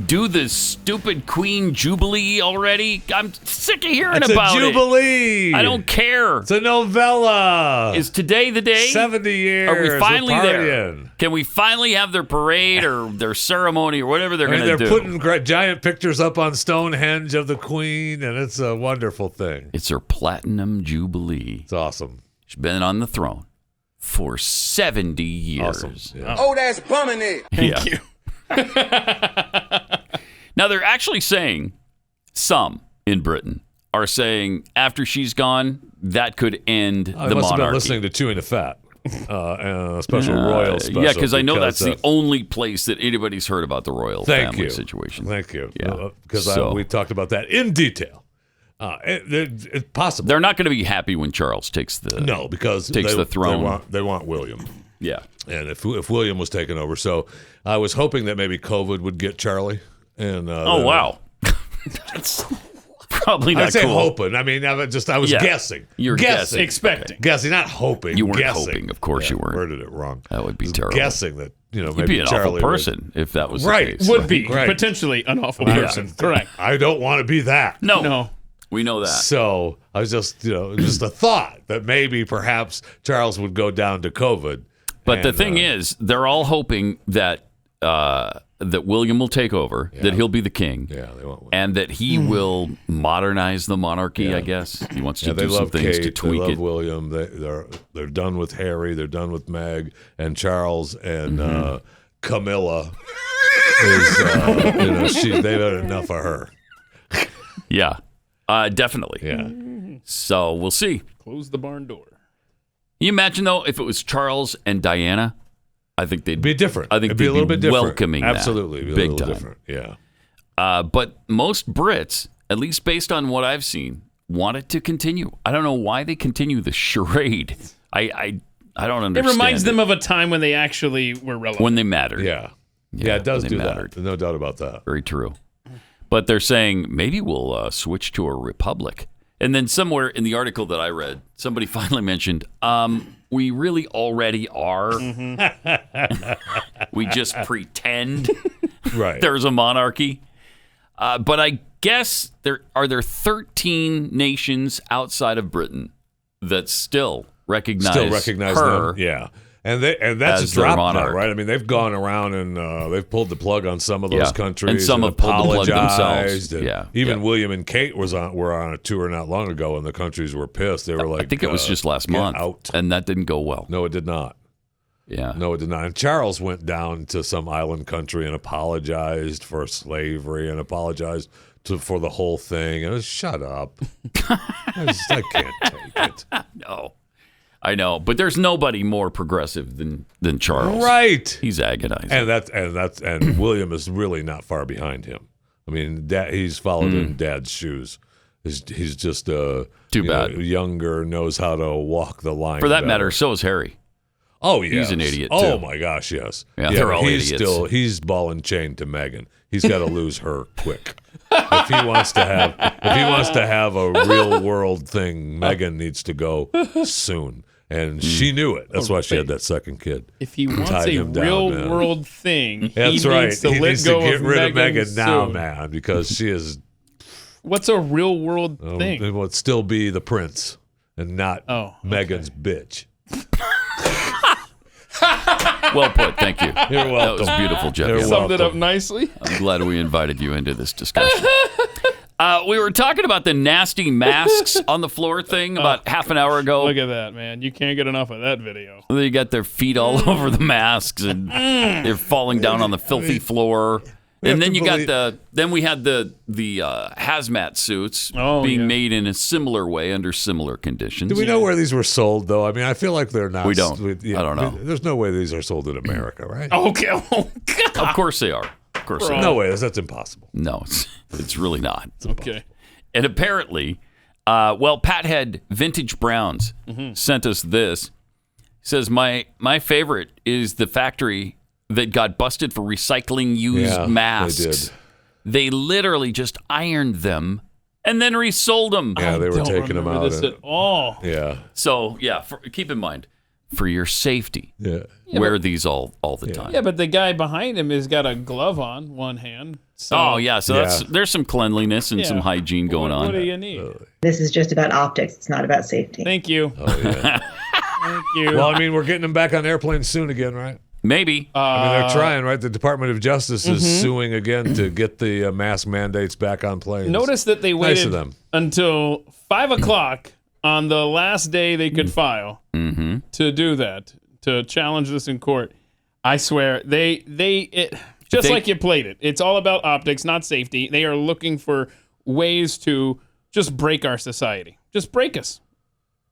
do the stupid Queen Jubilee already? I'm sick of hearing about it. It's a Jubilee. I don't care. It's a novella. Is today the day? 70 years. Are we finally We're there? Can we finally have their parade or their ceremony or whatever they're going to do? They're putting giant pictures up on Stonehenge of the Queen, and it's a wonderful thing. It's her Platinum Jubilee. It's awesome. She's been on the throne for 70 years. Awesome. Yeah. Oh, that's bumming it. Thank you. Now, they're actually saying, some in Britain are saying after she's gone, that could end the monarchy. I must have been listening to Chewing the Fat, and a special royal special. Yeah, because I know that's the only place that anybody's heard about the royal family situation. Thank you. Yeah. Because we talked about that in detail. It's possible. They're not going to be happy when Charles takes the the throne. They want William. Yeah, and if William was taken over, so I was hoping that maybe COVID would get Charlie. And wow, that's probably not. I'd say cool. hoping. I mean, I was guessing. You're guessing, expecting, not hoping. You weren't guessing. hoping. Of course, you weren't. Worded it wrong. That would be terrible. Guessing that you'd maybe be an Charlie awful person if that was right. the case. Would be potentially an awful person. Correct. I don't want to be that. No. We know that. So I was just a thought that maybe perhaps Charles would go down to COVID. But the thing is, they're all hoping that that William will take over, that he'll be the king, and that he will modernize the monarchy. I guess he wants to do some things to tweak they love it. William. They're done with Harry. They're done with Meg and Charles and Camilla. They've had enough of her. Yeah. Definitely. Yeah. So we'll see. Close the barn door. Can you imagine, though, if it was Charles and Diana? I think they'd be different. I think it'd they'd be a little bit different. Welcoming Absolutely. that. Be a Big little time. Different. Yeah. But most Brits, at least based on what I've seen, want it to continue. I don't know why they continue the charade. I don't understand. It reminds them of a time when they actually were relevant. When they mattered. Yeah, it does do that. No doubt about that. Very true. But they're saying maybe we'll switch to a republic. And then somewhere in the article that I read, somebody finally mentioned, we really already are. We just pretend there's a monarchy. But guess there are 13 nations outside of Britain that still recognize her. them. Yeah. And that's a drop now, right? I mean, they've gone around and they've pulled the plug on some of those countries, and some have pulled the plug themselves. Even William and Kate were on a tour not long ago, and the countries were pissed. They were like, I think it was just last month, and that didn't go well. No, it did not. Yeah, no, it did not. And Charles went down to some island country and apologized for slavery and apologized for the whole thing. And it was, shut up. I can't take it. No. I know, but there's nobody more progressive than Charles. Right. He's agonizing. And William is really not far behind him. I mean, he's followed in Dad's shoes. He's just too bad. Younger, knows how to walk the line. For that matter, so is Harry. Oh yeah, he's an idiot too. Oh my gosh, yes. Yeah, they're all idiots. He's ball and chain to Meghan. He's got to lose her quick. If he wants to have a real world thing, Meghan needs to go soon. And she knew it. That's why she had that second kid. If he wants a real world thing, that's he right. needs to he let needs go to get of rid of Meghan soon. now, man, because she is. What's a real world thing? It would still be the prince and not Meghan's bitch. Well put. Thank you. You're welcome. That was beautiful, Jeff. You summed it up nicely. I'm glad we invited you into this discussion. We were talking about the nasty masks on the floor thing about half an hour ago. Look at that, man. You can't get enough of that video. They got their feet all over the masks and they're falling down on the filthy floor. And then we had the hazmat suits being made in a similar way under similar conditions. Do we know where these were sold, though? I mean, I feel like they're not. We don't. I don't know. There's no way these are sold in America, right? Okay. Oh, God. Of course they are. Of course they are. No way. That's impossible. No, it's really not. Okay. And apparently, Pathead Vintage Browns sent us this. He says, my favorite is the factory that got busted for recycling used masks. They literally just ironed them and then resold them. Yeah, they were taking them out. This at all. Yeah. So, keep in mind, for your safety, wear these all the time. Yeah, but the guy behind him has got a glove on one hand. So, there's some cleanliness and some hygiene going on. What do you need? This is just about optics. It's not about safety. Thank you. Oh, yeah. Thank you. Well, I mean, we're getting them back on airplanes soon again, right? Maybe. I mean, they're trying, right? The Department of Justice is suing again to get the mask mandates back on planes. Notice that they waited until 5 o'clock on the last day they could file to do that, to challenge this in court. I swear, like you played it. It's all about optics, not safety. They are looking for ways to just break our society. Just break us.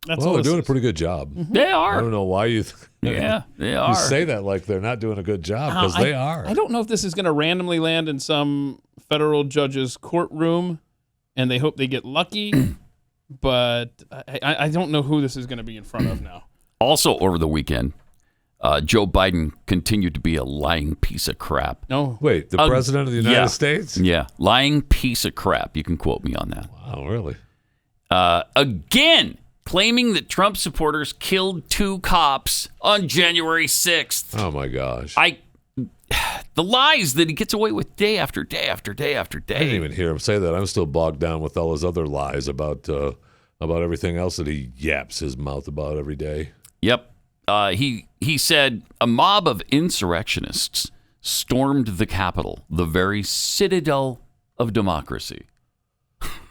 That's they're doing a pretty good job. They are. I don't know why you. They are. You say that like they're not doing a good job because they are. I don't know if this is going to randomly land in some federal judge's courtroom, and they hope they get lucky. But I don't know who this is going to be in front of now. Also, over the weekend, Joe Biden continued to be a lying piece of crap. No, wait, the president of the United States? Yeah, lying piece of crap. You can quote me on that. Wow, really? Again. Claiming that Trump supporters killed 2 cops on January 6th. Oh, my gosh. The lies that he gets away with day after day after day after day. I didn't even hear him say that. I'm still bogged down with all his other lies about everything else that he yaps his mouth about every day. Yep. He said a mob of insurrectionists stormed the Capitol, the very citadel of democracy.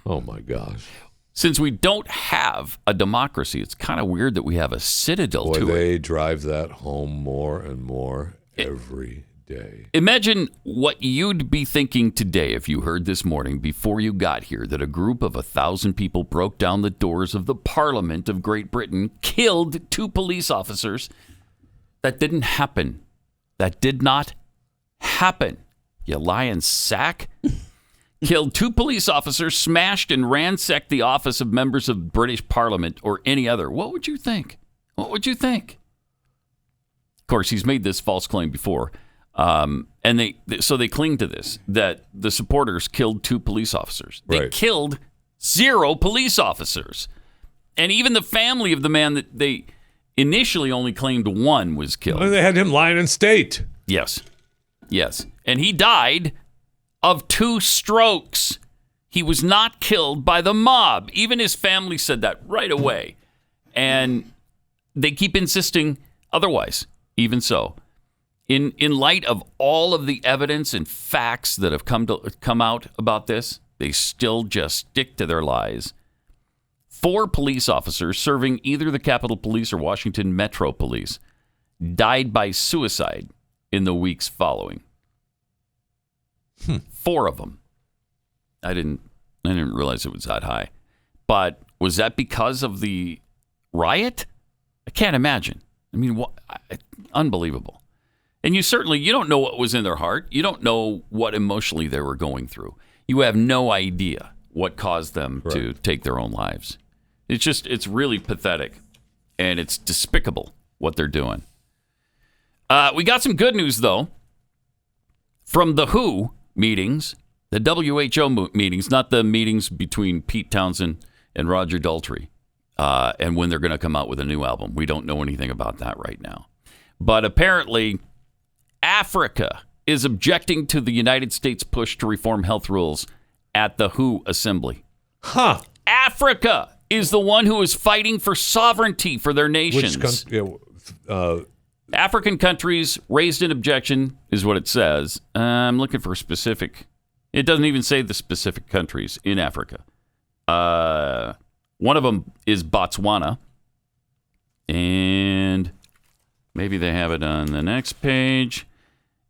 Oh, my gosh. Since we don't have a democracy, it's kind of weird that we have a citadel to it. They drive that home more and more every day. Imagine what you'd be thinking today if you heard this morning before you got here that a group of 1,000 people broke down the doors of the Parliament of Great Britain, killed 2 police officers. That didn't happen. That did not happen. You lying sack. Killed 2 police officers, smashed and ransacked the office of members of British Parliament or any other. What would you think? What would you think? Of course, he's made this false claim before. And they cling to this, that the supporters killed 2 police officers. They killed 0 police officers. And even the family of the man that they initially only claimed 1 was killed. Well, they had him lying in state. Yes. And he died of 2 strokes. He was not killed by the mob. Even his family said that right away. And they keep insisting otherwise, even so. In light of all of the evidence and facts that have come out about this, they still just stick to their lies. 4 police officers serving either the Capitol Police or Washington Metro Police died by suicide in the weeks following. 4 of them. I didn't realize it was that high. But was that because of the riot? I can't imagine. I mean, unbelievable. And you don't know what was in their heart. You don't know what emotionally they were going through. You have no idea what caused them to take their own lives. It's really pathetic. And it's despicable what they're doing. We got some good news, though, from the WHO meetings, the WHO meetings, not the meetings between Pete Townsend and Roger Daltrey, and when they're going to come out with a new album. We don't know anything about that right now. But apparently, Africa is objecting to the United States push to reform health rules at the WHO Assembly. Africa is the one who is fighting for sovereignty for their nations. Which country? African countries raised an objection, is what it says. I'm looking for specific. It doesn't even say the specific countries in Africa. One of them is Botswana. And maybe they have it on the next page.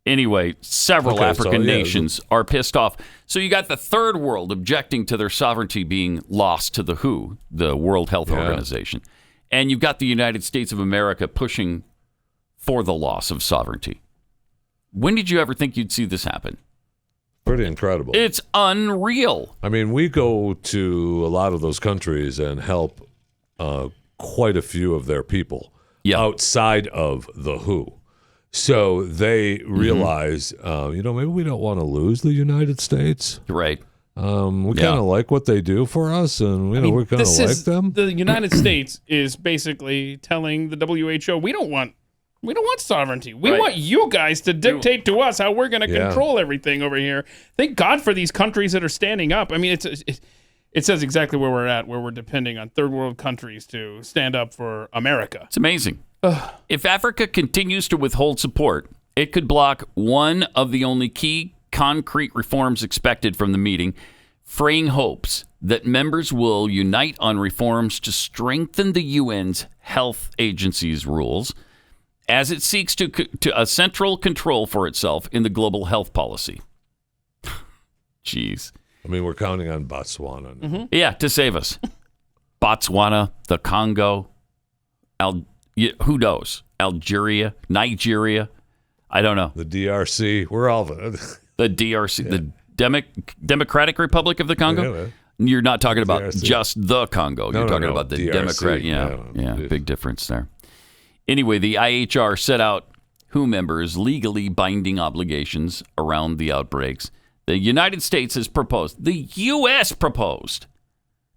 Anyway, several African nations are pissed off. So you got the third world objecting to their sovereignty being lost to the WHO, the World Health Organization. And you've got the United States of America pushing for the loss of sovereignty. When did you ever think you'd see this happen? Pretty incredible. It's unreal. I mean, we go to a lot of those countries and help quite a few of their people outside of the WHO. So they realize, maybe we don't want to lose the United States. Right. We kind of like what they do for us, and we're kind of like them. The United States is basically telling the WHO, we don't want sovereignty. We want you guys to dictate to us how we're going to control everything over here. Thank God for these countries that are standing up. I mean, it says exactly where we're at, where we're depending on third world countries to stand up for America. It's amazing. If Africa continues to withhold support, it could block one of the only key concrete reforms expected from the meeting, fraying hopes that members will unite on reforms to strengthen the UN's health agency's rules as it seeks to a central control for itself in the global health policy. Jeez. I mean, we're counting on Botswana. Yeah, to save us. Botswana, the Congo, who knows? Algeria, Nigeria. I don't know. The DRC. We're all the DRC, the Democratic Republic of the Congo. You're not talking about DRC. Just the Congo. You're talking about the DRC. Democratic. Yeah, big difference there. Anyway, the IHR set out WHO members legally binding obligations around the outbreaks. The United States has proposed. The U.S. proposed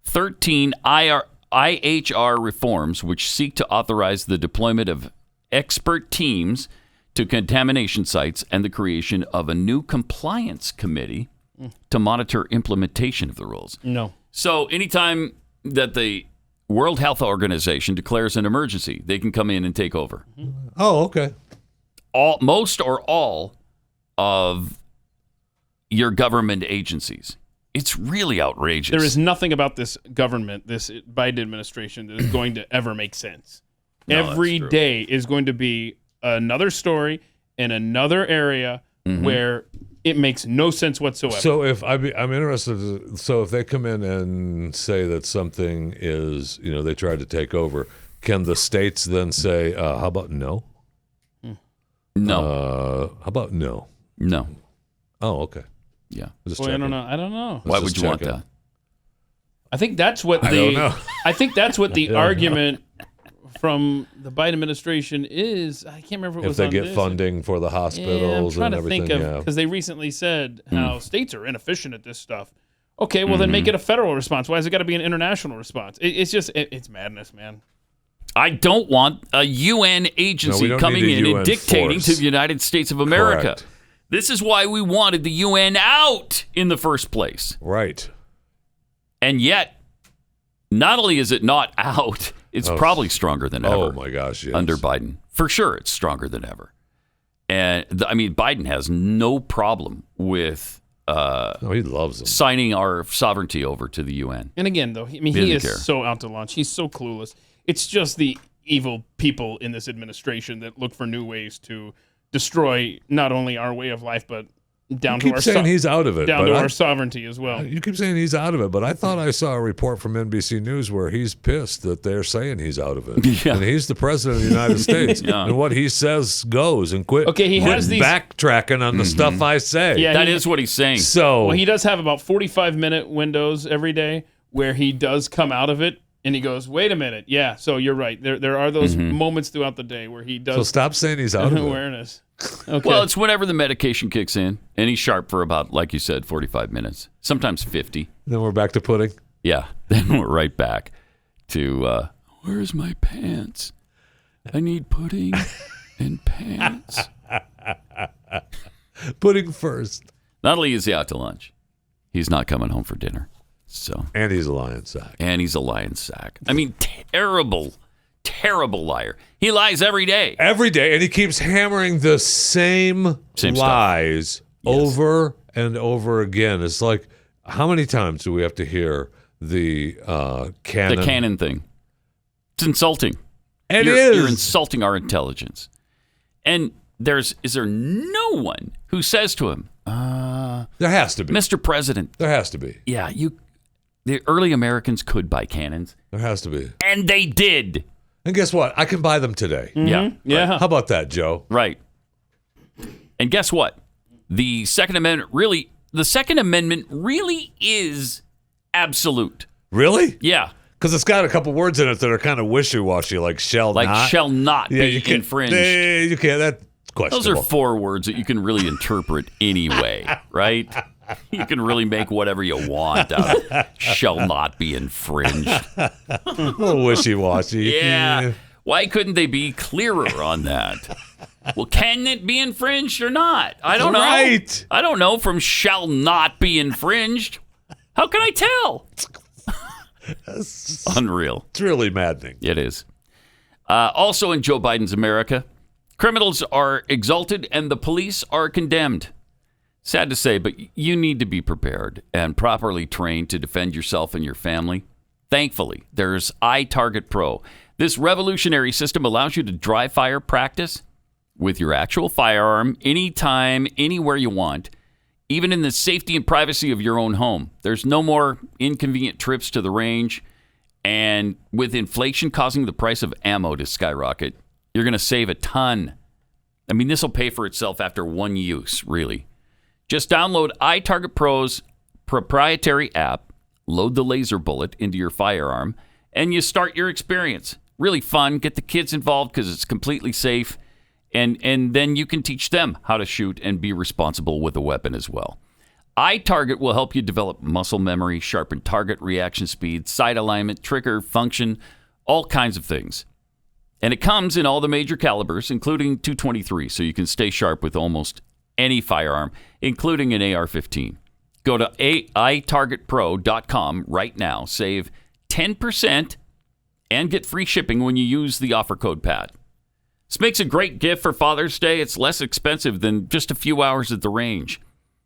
13 IHR reforms which seek to authorize the deployment of expert teams to contamination sites and the creation of a new compliance committee to monitor implementation of the rules. No. So anytime that the World Health Organization declares an emergency, they can come in and take over. Oh, okay. Most or all of your government agencies. It's really outrageous. There is nothing about this government, this Biden administration, that is going to ever make sense. Every day is going to be another story in another area where it makes no sense whatsoever. So if I'm interested, so if they come in and say that something is, they tried to take over, can the states then say, how about no? No. How about no? No. Oh, okay. Yeah. I don't know. Why would you want that? I think that's what the argument from the Biden administration is. I can't remember if it was if they get funding for the hospitals and everything. Because they recently said how states are inefficient at this stuff. Okay, well then make it a federal response. Why has it got to be an international response? It's madness, man. I don't want a UN agency coming in and dictating to the United States of America. Correct. This is why we wanted the UN out in the first place. Right. And yet, not only is it not out, it's probably stronger than ever. Oh, my gosh, yes. Under Biden. For sure, it's stronger than ever. And, Biden has no problem with he loves them. Signing our sovereignty over to the UN. And again, though, he is so out to lunch. He's so clueless. It's just the evil people in this administration that look for new ways to destroy not only our way of life, but down to our he's out of it, down to our sovereignty as well. You keep saying he's out of it, but I thought I saw a report from NBC News where he's pissed that they're saying he's out of it. Yeah. And he's the president of the United States, and what he says goes. And quit backtracking on the stuff I say. Yeah, that is what he's saying. So he does have about 45-minute windows every day where he does come out of it. And he goes, wait a minute. Yeah, so you're right. There are those moments throughout the day where he does. So stop saying he's out of awareness. Okay. Well, it's whenever the medication kicks in, and he's sharp for about, like you said, 45 minutes, sometimes 50. Then we're back to pudding? Yeah, then we're right back to, where's my pants? I need pudding and pants. Pudding first. Not only is he out to lunch, he's not coming home for dinner. And he's a lion sack. Terrible, terrible liar. He lies every day. Every day, and he keeps hammering the same lies over and over again. It's like, how many times do we have to hear the canon? The canon thing. It's insulting. You're insulting our intelligence. And is there no one who says to him, there has to be. Mr. President. There has to be. Yeah, the early Americans could buy cannons. There has to be. And they did. And guess what? I can buy them today. Mm-hmm. Yeah. Right. How about that, Joe? Right. And guess what? The Second Amendment really is absolute. Really? Yeah. Because it's got a couple words in it that are kind of wishy-washy, like shall not be infringed. You can't. That's questionable. Those are 4 words that you can really interpret anyway, right? You can really make whatever you want out of shall not be infringed. A little wishy-washy. Yeah. Why couldn't they be clearer on that? Well, can it be infringed or not? I don't know. Right. I don't know from shall not be infringed. How can I tell? Unreal. It's really maddening. It is. Also in Joe Biden's America, criminals are exalted and the police are condemned. Sad to say, but you need to be prepared and properly trained to defend yourself and your family. Thankfully, there's iTarget Pro. This revolutionary system allows you to dry fire practice with your actual firearm anytime, anywhere you want, even in the safety and privacy of your own home. There's no more inconvenient trips to the range. And with inflation causing the price of ammo to skyrocket, you're going to save a ton. This will pay for itself after one use, really. Just download iTarget Pro's proprietary app, load the laser bullet into your firearm, and you start your experience. Really fun. Get the kids involved because it's completely safe. And then you can teach them how to shoot and be responsible with a weapon as well. iTarget will help you develop muscle memory, sharpen target reaction speed, sight alignment, trigger function, all kinds of things. And it comes in all the major calibers, including .223, so you can stay sharp with almost any firearm, including an AR-15. Go to itargetpro.com right now. Save 10% and get free shipping when you use the offer code PAT. This makes a great gift for Father's Day. It's less expensive than just a few hours at the range.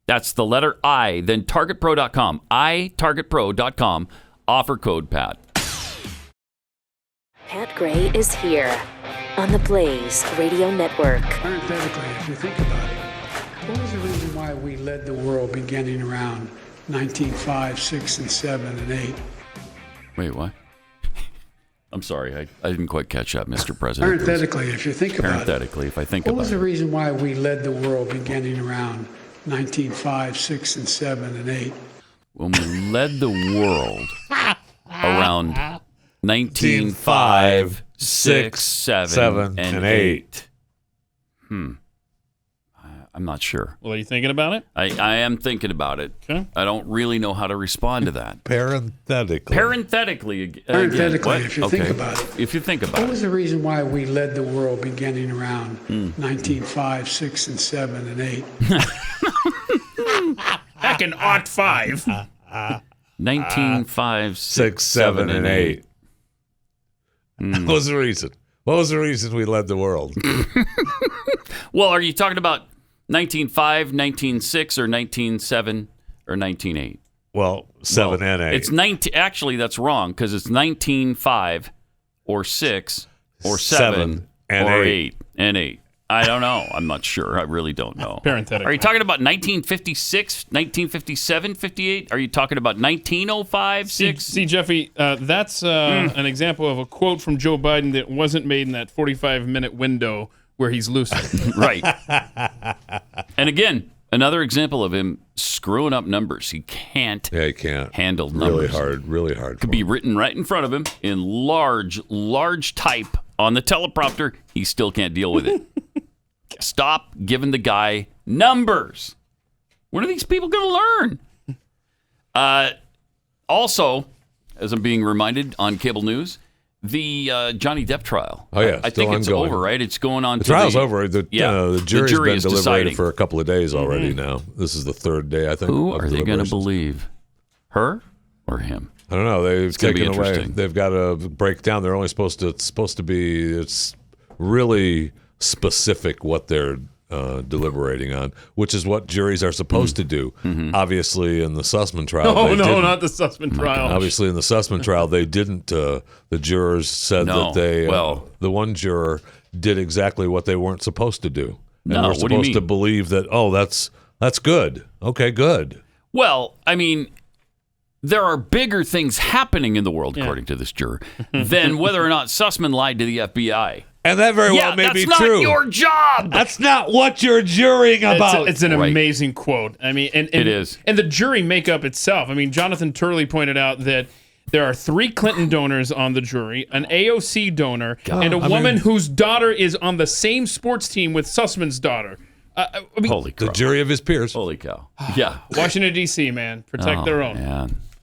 That's the letter I, then targetpro.com. itargetpro.com, offer code PAT. Pat Gray is here on the Blaze Radio Network. Parenthetically, if you think about it, what was the reason why we led the world beginning around 1905, 6, and 7, and 8? Wait, what? I'm sorry, I didn't quite catch that, Mr. President. Parenthetically, if you think about it. Parenthetically, if I think about it. What was the reason why we led the world beginning around 1905, 6, and 7, and 8? When we led the world around 1905, 6, 7, and 8. I'm not sure. Well, are you thinking about it? I am thinking about it. Okay. I don't really know how to respond to that. Parenthetically. Parenthetically, if you think about it. If you think about it. What was the reason why we led the world beginning around 1905, 6, and 7, and 8? Back in '05. 1905, 6, 7, and 8. What was the reason? What was the reason we led the world? Well, are you talking about 1905, 1906, or 1907, or 1908? Well, 7 and 8. It's 19. Actually, that's wrong because it's 1905 or 6 or 7 and or 8 and 8. I don't know. I'm not sure. I really don't know. Parenthetic. Are you talking about 1956, 1957, 58? Are you talking about 1905, 6? See, Jeffy, that's an example of a quote from Joe Biden that wasn't made in that 45-minute window where he's lucid. Right. And again, another example of him screwing up numbers. He can't. Yeah, he can't handle numbers. Really hard. Could be written right in front of him in large type on the teleprompter. He still can't deal with it. Stop giving the guy numbers. When are these people going to learn? Also, as I'm being reminded on cable news, the Johnny Depp trial. Oh, yeah. I think it's ongoing. over, right? It's going on. The trial's over. The jury's jury been is deliberated deciding. for a couple of days already now. This is the third day, I think. Who of are they going to deliberations. believe? Her or him? I don't know. They've It's gonna be taken away. interesting. They've got to break down. They're only supposed to. It's supposed to be. It's really specific what they're deliberating on, which is what juries are supposed to do. Obviously, in the Sussman trial, No, they didn't. not the Sussman trial. Obviously, in the Sussman trial, they didn't. The jurors said No. that they. Well- the one juror did exactly what they weren't supposed to do, and No, we're what do you supposed to mean? believe that. Oh, that's good. Okay, good. Well, I mean, there are bigger things happening in the world, according to this juror, than whether or not Sussman lied to the FBI. And that very well may be that's true. not your job. That's not what you're jurying about. It's an Right. amazing quote. I mean, and It is. And the jury makeup itself. I mean, Jonathan Turley pointed out that there are 3 Clinton donors on the jury, an AOC donor, and a woman whose daughter is on the same sports team with Sussman's daughter. I mean, Holy cow. the jury of his peers. Holy cow. Yeah. Washington, D.C., man. Protect their own.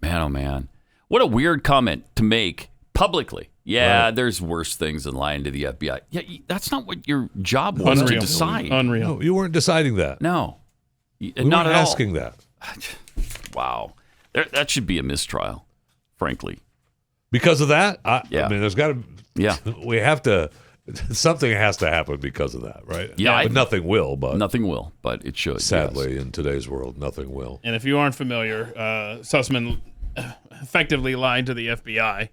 Man, oh, man. What a weird comment to make publicly. Yeah, there's worse things than lying to the FBI. Yeah, that's not what your job was to decide. Unreal. No, you weren't deciding that. No. We Not weren't at asking all. that. Wow. That should be a mistrial, frankly. Because of that? Yeah. I mean, there's got to. Yeah. We have to. Something has to happen because of that, right? Yeah, but nothing will. But nothing will, but it should. Sadly, in today's world, nothing will. And if you aren't familiar, Sussman effectively lied to the FBI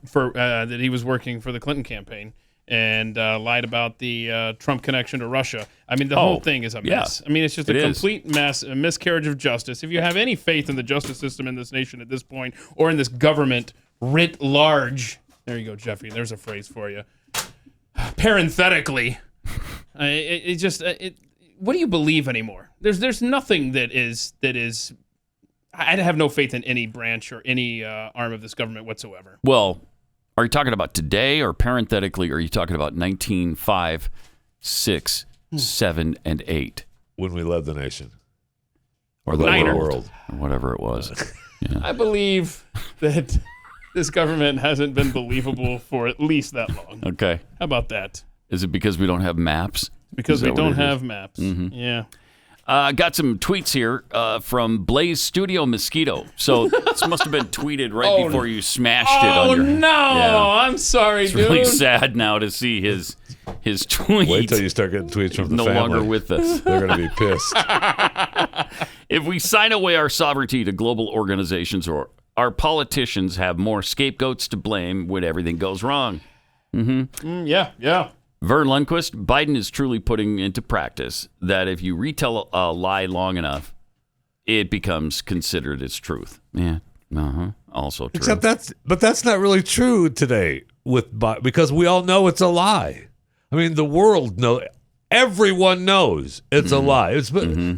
for that he was working for the Clinton campaign and lied about the Trump connection to Russia. I mean, the whole thing is a mess. I mean, it's just a complete mess, a miscarriage of justice. If you have any faith in the justice system in this nation at this point, or in this government writ large, there you go, Jeffy. There's a phrase for you. Parenthetically, what do you believe anymore? There's nothing that is. I have no faith in any branch or any arm of this government whatsoever. Well, are you talking about today, or parenthetically, are you talking about 1905, 6, 7, and 8? When we led the nation. Or the Niner. world. Or whatever it was. Yeah. I believe that this government hasn't been believable for at least that long. Okay. How about that? Is it because we don't have maps? Because Is we that what don't it have is? maps. Mhm. Yeah. Got some tweets here from Blaze Studio Mosquito. So this must have been tweeted right before you smashed it on your... no! I'm sorry, It's dude. really sad now to see his tweet. Wait till you start getting tweets from the no family. longer with us. They're going to be pissed. If we sign away our sovereignty to global organizations, or our politicians have more scapegoats to blame when everything goes wrong. Yeah. Vern Lundquist, Biden is truly putting into practice that if you retell a lie long enough, it becomes considered as truth. Yeah. Also true. Except that's not really true today because we all know it's a lie. I mean, the world everyone knows it's a lie. It's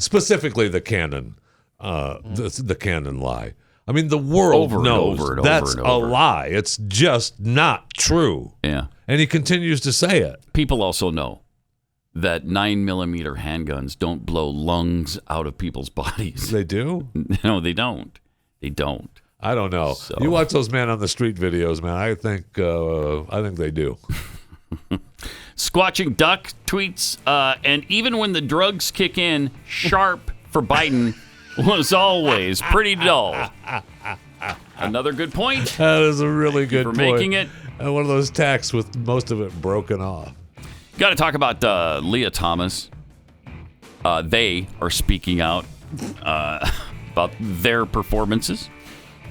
specifically the canon, the canon lie. I mean, the world knows that's a lie. It's just not true. Yeah. And he continues to say it. People also know that 9mm handguns don't blow lungs out of people's bodies. They do? No, they don't. They don't. I don't know. So. You watch those man on the street videos, man. I think they do. Squatching Duck tweets, and even when the drugs kick in sharp for Biden, was always pretty dull. Another good point. That is a really good for point. making it. One of those tacks with most of it broken off. Got to talk about Lia Thomas. They are speaking out about their performances.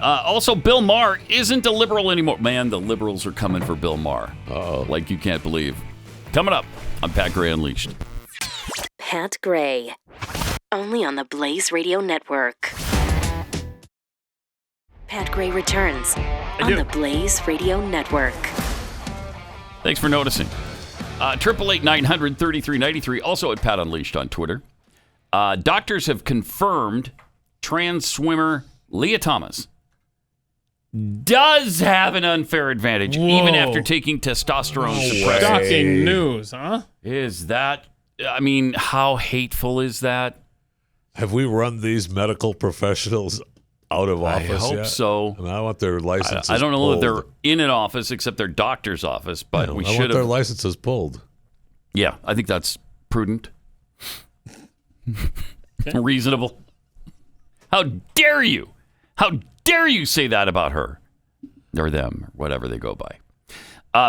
Also, Bill Maher isn't a liberal anymore. Man, the liberals are coming for Bill Maher. Like you can't believe. Coming up on Pat Gray Unleashed. Pat Gray. Only on the Blaze Radio Network. Pat Gray returns on the Blaze Radio Network. Thanks for noticing. 888-900-3393. Also at Pat Unleashed on Twitter. Doctors have confirmed trans swimmer Lia Thomas does have an unfair advantage even after taking testosterone suppressants. Shocking news, huh? Is that, I mean, how hateful is that? Have we run these medical professionals out of office yet? I hope so. And I want their licenses I don't know pulled. that they're in an office except their doctor's office, but we I should want their have. licenses pulled. Yeah, I think that's prudent. Reasonable. How dare you? How dare you say that about her? Or them, or whatever they go by.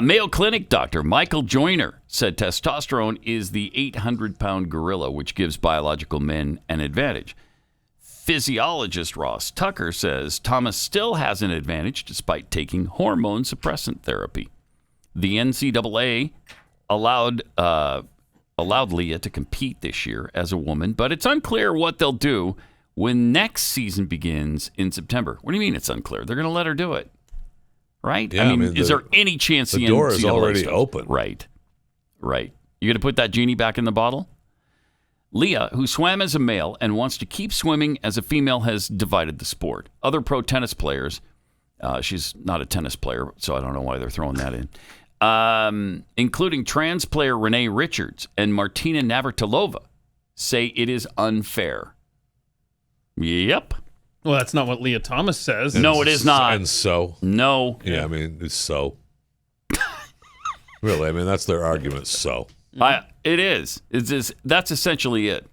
Mayo Clinic doctor Michael Joyner said testosterone is the 800-pound gorilla, which gives biological men an advantage. Physiologist Ross Tucker says Thomas still has an advantage despite taking hormone suppressant therapy. The NCAA allowed Lia to compete this year as a woman, but it's unclear what they'll do when next season begins in September. What do you mean it's unclear? They're going to let her do it, right? Yeah, I mean, is there any chance the door is NCAA already stuff? open? Right. You going to put that genie back in the bottle? Lia, who swam as a male and wants to keep swimming as a female, has divided the sport. Other pro tennis players, she's not a tennis player, so I don't know why they're throwing that in, including trans player Renee Richards and Martina Navratilova, say it is unfair. Yep. Well, that's not what Lia Thomas says. No, it is not. And so? No. Yeah, I mean, it's so. Really, I mean, that's their argument, so. It is. That's essentially it.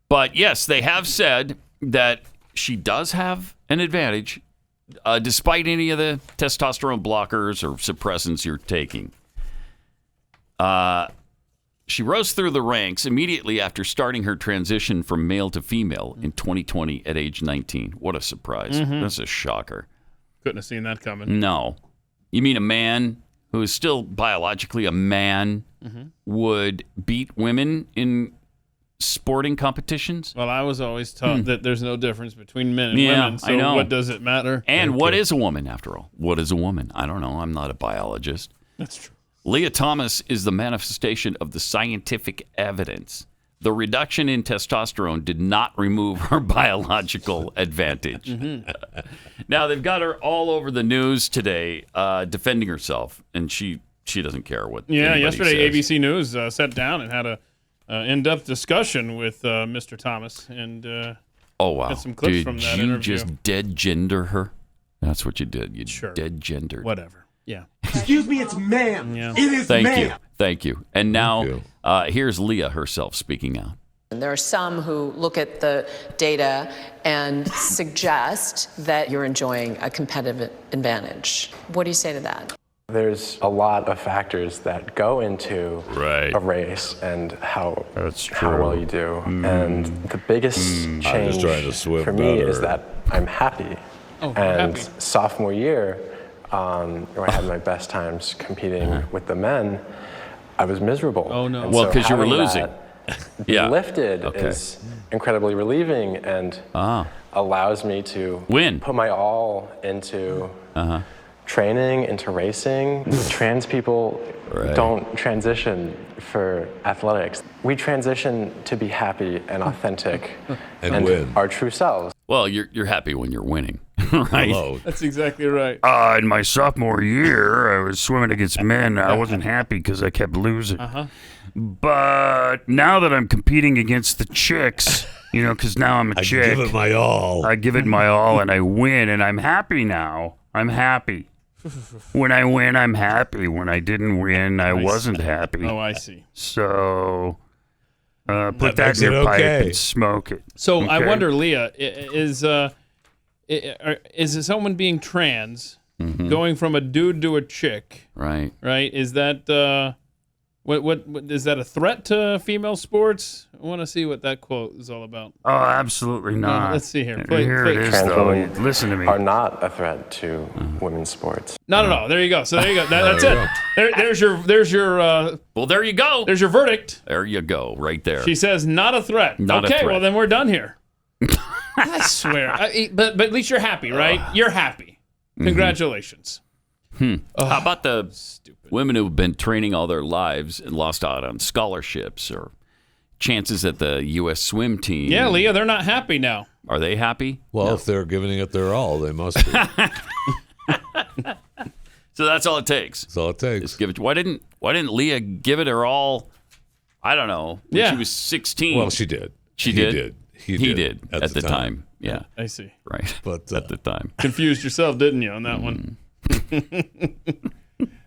But yes, they have said that she does have an advantage despite any of the testosterone blockers or suppressants you're taking. She rose through the ranks immediately after starting her transition from male to female in 2020 at age 19. What a surprise. That's a shocker. Couldn't have seen that coming. No. You mean a man who is still biologically a man would beat women in sporting competitions? Well, I was always taught that there's no difference between men and women, so I know. what does it matter? And what is a woman, after all? What is a woman? I don't know. I'm not a biologist. That's true. Lia Thomas is the manifestation of the scientific evidence. The reduction in testosterone did not remove her biological advantage. Now, they've got her all over the news today defending herself, and she doesn't care what anybody yesterday says. ABC News sat down and had a in-depth discussion with Mr. Thomas, and oh, wow. got some clips from that interview. Did you just dead gender her? That's what you did. You dead gendered. Whatever. Yeah. Excuse me, it's ma'am. Yeah. It is ma'am. Thank you. And now here's Lia herself speaking out. There are some who look at the data and suggest that you're enjoying a competitive advantage. What do you say to that? There's a lot of factors that go into a race and how well you do. And the biggest change for me is that I'm happy. Sophomore year, where I had my best times competing with the men, I was miserable. Oh, no. Well, because you were losing. Lifted is incredibly relieving and allows me to put my all into training, into racing. Trans people don't transition for athletics. We transition to be happy and authentic and win. Our true selves. Well, you're happy when you're winning, right? Hello. That's exactly right. In my sophomore year, I was swimming against men. I wasn't happy because I kept losing. But now that I'm competing against the chicks, because now I'm a chick. I give it my all. I give it my all, and I win, and I'm happy now. I'm happy. When I win, I'm happy. When I didn't win, I wasn't happy. Oh, I see. So, Put that in your pipe and smoke it. So I Okay? wonder, Leah, is it someone being trans going from a dude to a chick? Right. Right. Is that what is that a threat to female sports? I want to see what that quote is all about. Oh, absolutely not. Let's see here. Here it is, Trans though. women Listen to me. are not a threat to women's sports. No. There you go. So there you go. That's it. There's your. Well, there you go. There's your verdict. There you go. Right there. She says not a threat. Not a okay. threat. Well, then we're done here. I swear. But at least you're happy, right? You're happy. Congratulations. How about the women who've been training all their lives and lost out on scholarships or chances at the U.S. swim team? Yeah, Leah, they're not happy now. Are they happy? Well, if they're giving it their all, they must be. So that's all it takes. That's all it takes. Just give it. Why didn't Leah give it her all? I don't know. When she was 16. Well, she did. She He did. did. He did at the time. Yeah. I see. Right. But at the time. Confused yourself, didn't you, on that one?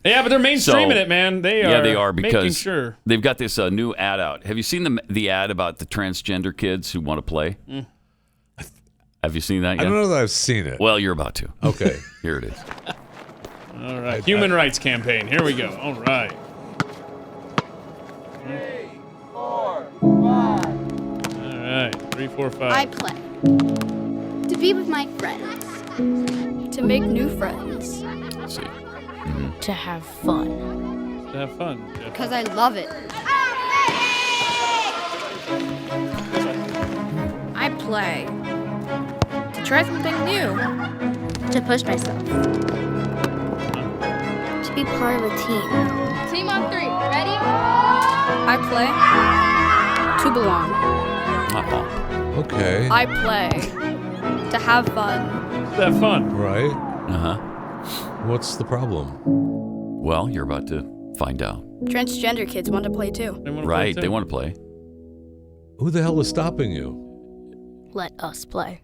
Yeah, but they're mainstreaming it, man. They are because making sure. they've got this new ad out. Have you seen the ad about the transgender kids who want to play? Have you seen that yet? I don't know that I've seen it. Well, you're about to. Okay. Here it is. All right. Human rights campaign. Here we go. All right. 3, 4, 5. All right. 3, 4, 5. I play. To be with my friends. To make new friends. Let's see. To have fun. To have fun. Because I love it. I play. To try something new. To push myself. To be part of a team. Team on 3. Ready? I play. To belong. Okay. I play. To have fun. To have fun. Right. Uh-huh. What's the problem? Well, you're about to find out. Transgender kids want to play too. Right. They want to play. Who the hell is stopping you? Let us play.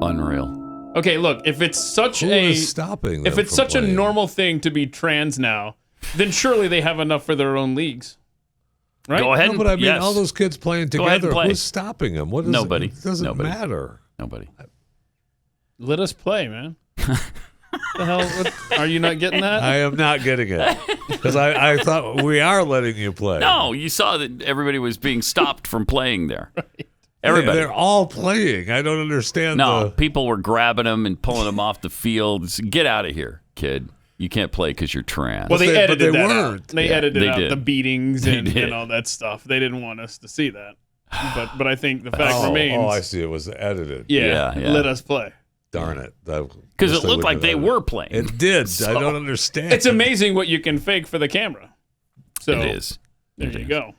Unreal. Okay, look, if it's such Who is stopping them if it's from such a playing? normal thing to be trans now, then surely they have enough for their own leagues. Right? Go ahead. No, but I mean, yes. all those kids playing Go ahead and together, play. who's stopping them? What is Nobody. It doesn't Nobody. matter. Nobody. Let us play, man. The hell? Are you not getting that? I am not getting it. Because I thought we are letting you play. No, you saw that everybody was being stopped from playing there. Right. Everybody. They're all playing. I don't understand. No, people were grabbing them and pulling them off the field. Get out of here, kid. You can't play because you're trans. Well, they edited that weren't. out. They edited out did. the beatings They and did. all that stuff. They didn't want us to see that. But I think the fact remains. Oh, I see. It was edited. Yeah, Yeah. let us play. Darn it. Because it looked like they were playing. It did. So- I don't understand. It's amazing what you can fake for the camera. So It is. There It you is. go.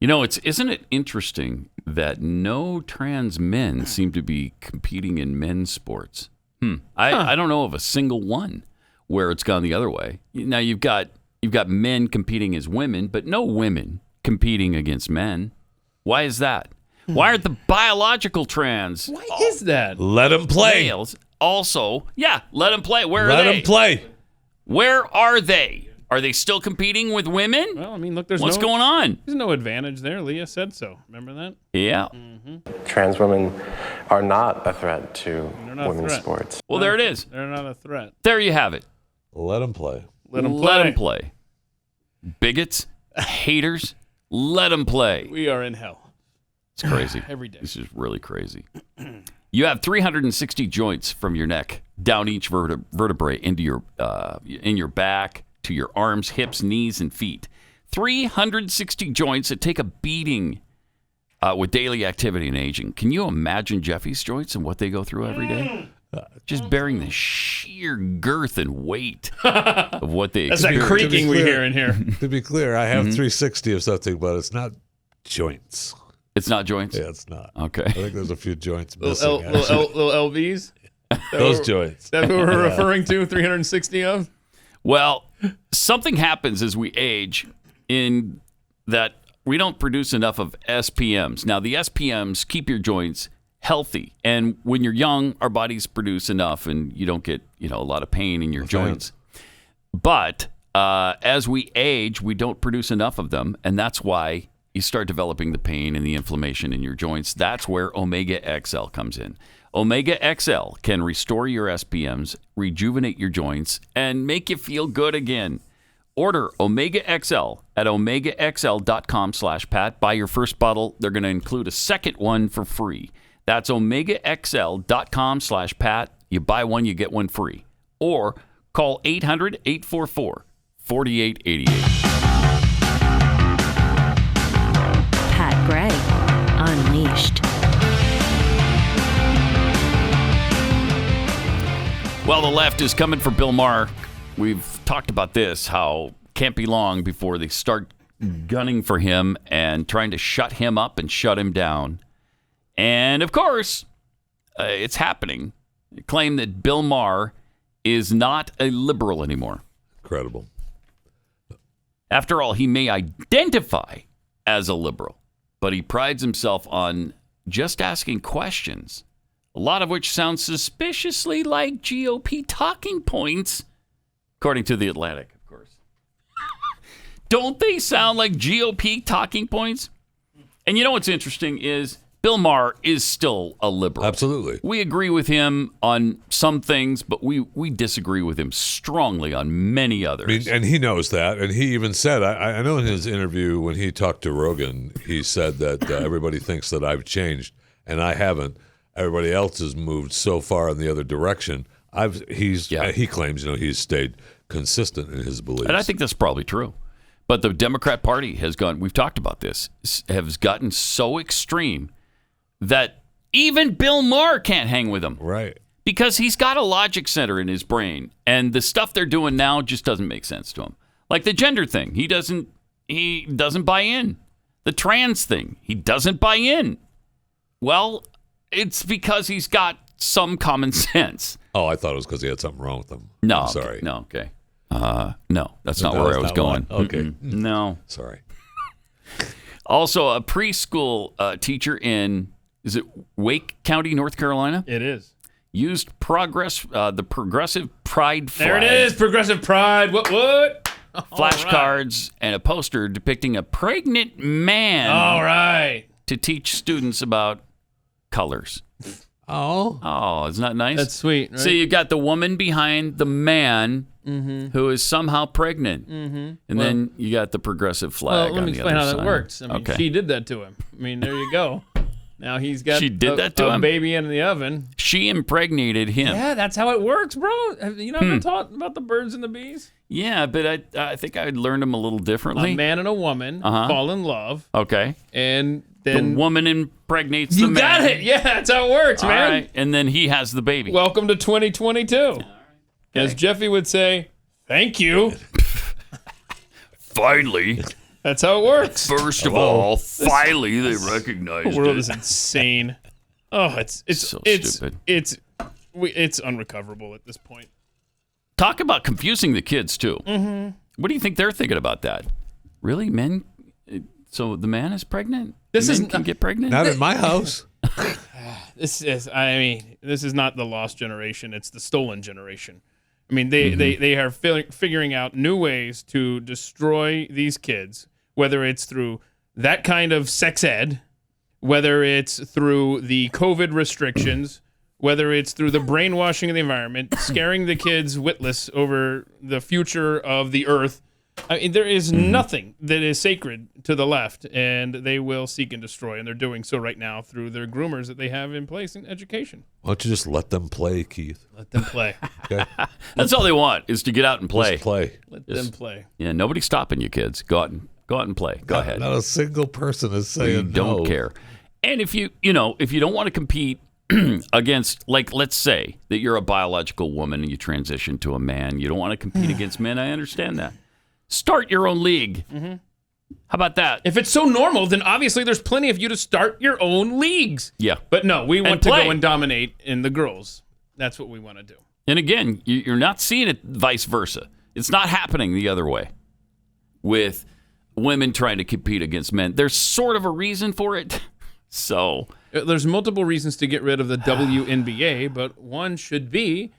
You know, isn't it interesting that no trans men seem to be competing in men's sports? I don't know of a single one where it's gone the other way. Now you've got men competing as women, but no women competing against men. Why is that? Why aren't the biological trans? Why is that? Let them play. Males also, let them play. Where are Let they? them play. Where are they? Are they still competing with women? Well, I mean, look, there's What's going on? There's no advantage there. Leah said so. Remember that? Yeah. Trans women are not a threat to They're not a women's threat. sports. Well, there it is. They're not a threat. There you have it. Let them play. Let them Let play. 'em play. Bigots, haters, let them play. We are in hell. It's crazy. Every day. This is really crazy. You have 360 joints from your neck down each vertebrae into your in your back to your arms, hips, knees, and feet. 360 joints that take a beating with daily activity and aging. Can you imagine Jeffy's joints and what they go through every day? Just bearing the sheer girth and weight of what they That's that experience. creaking we hear in here. To be clear, I have Mm-hmm. 360 of something, but it's not joints. It's not joints? Yeah, it's not. Okay. I think there's a few joints missing. Little LVs? Those joints. That's what we're referring to, 360 of? Well, something happens as we age in that we don't produce enough of SPMs. Now, the SPMs keep your joints healthy. And when you're young, our bodies produce enough and you don't get, a lot of pain in your joints. But as we age, we don't produce enough of them. And that's why you start developing the pain and the inflammation in your joints, that's where Omega XL comes in. Omega XL can restore your SPMs, rejuvenate your joints, and make you feel good again. Order Omega XL at omegaxl.com/Pat. Buy your first bottle. They're going to include a second one for free. That's omegaxl.com/Pat. You buy one, you get one free. Or call 800-844-4888. Pat Gray, Unleashed. Well, the left is coming for Bill Maher. We've talked about this, how can't be long before they start gunning for him and trying to shut him up and shut him down. And, of course, it's happening. They claim that Bill Maher is not a liberal anymore. Incredible. After all, he may identify as a liberal, but he prides himself on just asking questions, a lot of which sound suspiciously like GOP talking points, according to The Atlantic, of course. Don't they sound like GOP talking points? And you know what's interesting is Bill Maher is still a liberal. Absolutely. We agree with him on some things, but we disagree with him strongly on many others. I mean, and he knows that. And he even said, I know in his interview when he talked to Rogan, he said that everybody thinks that I've changed, and I haven't. Everybody else has moved so far in the other direction. He claims, he's stayed consistent in his beliefs. And I think that's probably true. But the Democrat Party has gone, we've talked about this, has gotten so extreme that even Bill Maher can't hang with him. Right. Because he's got a logic center in his brain. And the stuff they're doing now just doesn't make sense to him. Like the gender thing, he doesn't buy in. The trans thing, he doesn't buy in. Well, it's because he's got some common sense. Oh, I thought it was because he had something wrong with him. No. I'm sorry. No, okay. No, that's not where I was going. Okay. No. Sorry. Also, a preschool teacher in, is it Wake County, North Carolina? It is. Used the Progressive Pride flag. There it is, Progressive Pride. What? Flashcards and a poster depicting a pregnant man. All right. To teach students about colors. Oh, isn't that nice? That's sweet. Right? So you got the woman behind the man who is somehow pregnant, and then you got the progressive flag. Well, let me explain how that works. I mean, okay. She did that to him. I mean, there you go. Now he's got She did that to a him? baby in the oven. She impregnated him. Yeah, that's how it works, bro. Have you not been taught about the birds and the bees? Yeah, but I think I learned them a little differently. A man and a woman fall in love. Okay. And then the woman impregnates the man. You got it. Yeah, that's how it works, man. All right. And then he has the baby. Welcome to 2022. Okay. As Jeffy would say, thank you. Finally. That's how it works. First of all, finally they recognized the world it. is insane. Oh, it's so stupid. It's unrecoverable at this point. Talk about confusing the kids too. Mm-hmm. What do you think they're thinking about that? Really, men? So the man is pregnant? Men can get pregnant? Not in my house. This is not the lost generation. It's the stolen generation. I mean, they are figuring out new ways to destroy these kids, whether it's through that kind of sex ed, whether it's through the COVID restrictions, whether it's through the brainwashing of the environment, scaring the kids witless over the future of the earth. I mean, there is nothing that is sacred to the left, and they will seek and destroy, and they're doing so right now through their groomers that they have in place in education. Why don't you just let them play, Keith? Let them play. Okay. That's all they want is to get out and play. Just play. Let them play. Yeah, nobody's stopping you, kids. Go out and play. Go ahead. Not a single person is saying we don't no. care. And if you don't want to compete against, like, let's say that you're a biological woman and you transition to a man, you don't want to compete against men. I understand that. Start your own league. Mm-hmm. How about that? If it's so normal, then obviously there's plenty of you to start your own leagues. Yeah. But no, we want to play. go and dominate in the girls. That's what we want to do. And again, you're not seeing it vice versa. It's not happening the other way with women trying to compete against men. There's sort of a reason for it. So there's multiple reasons to get rid of the WNBA, but one should be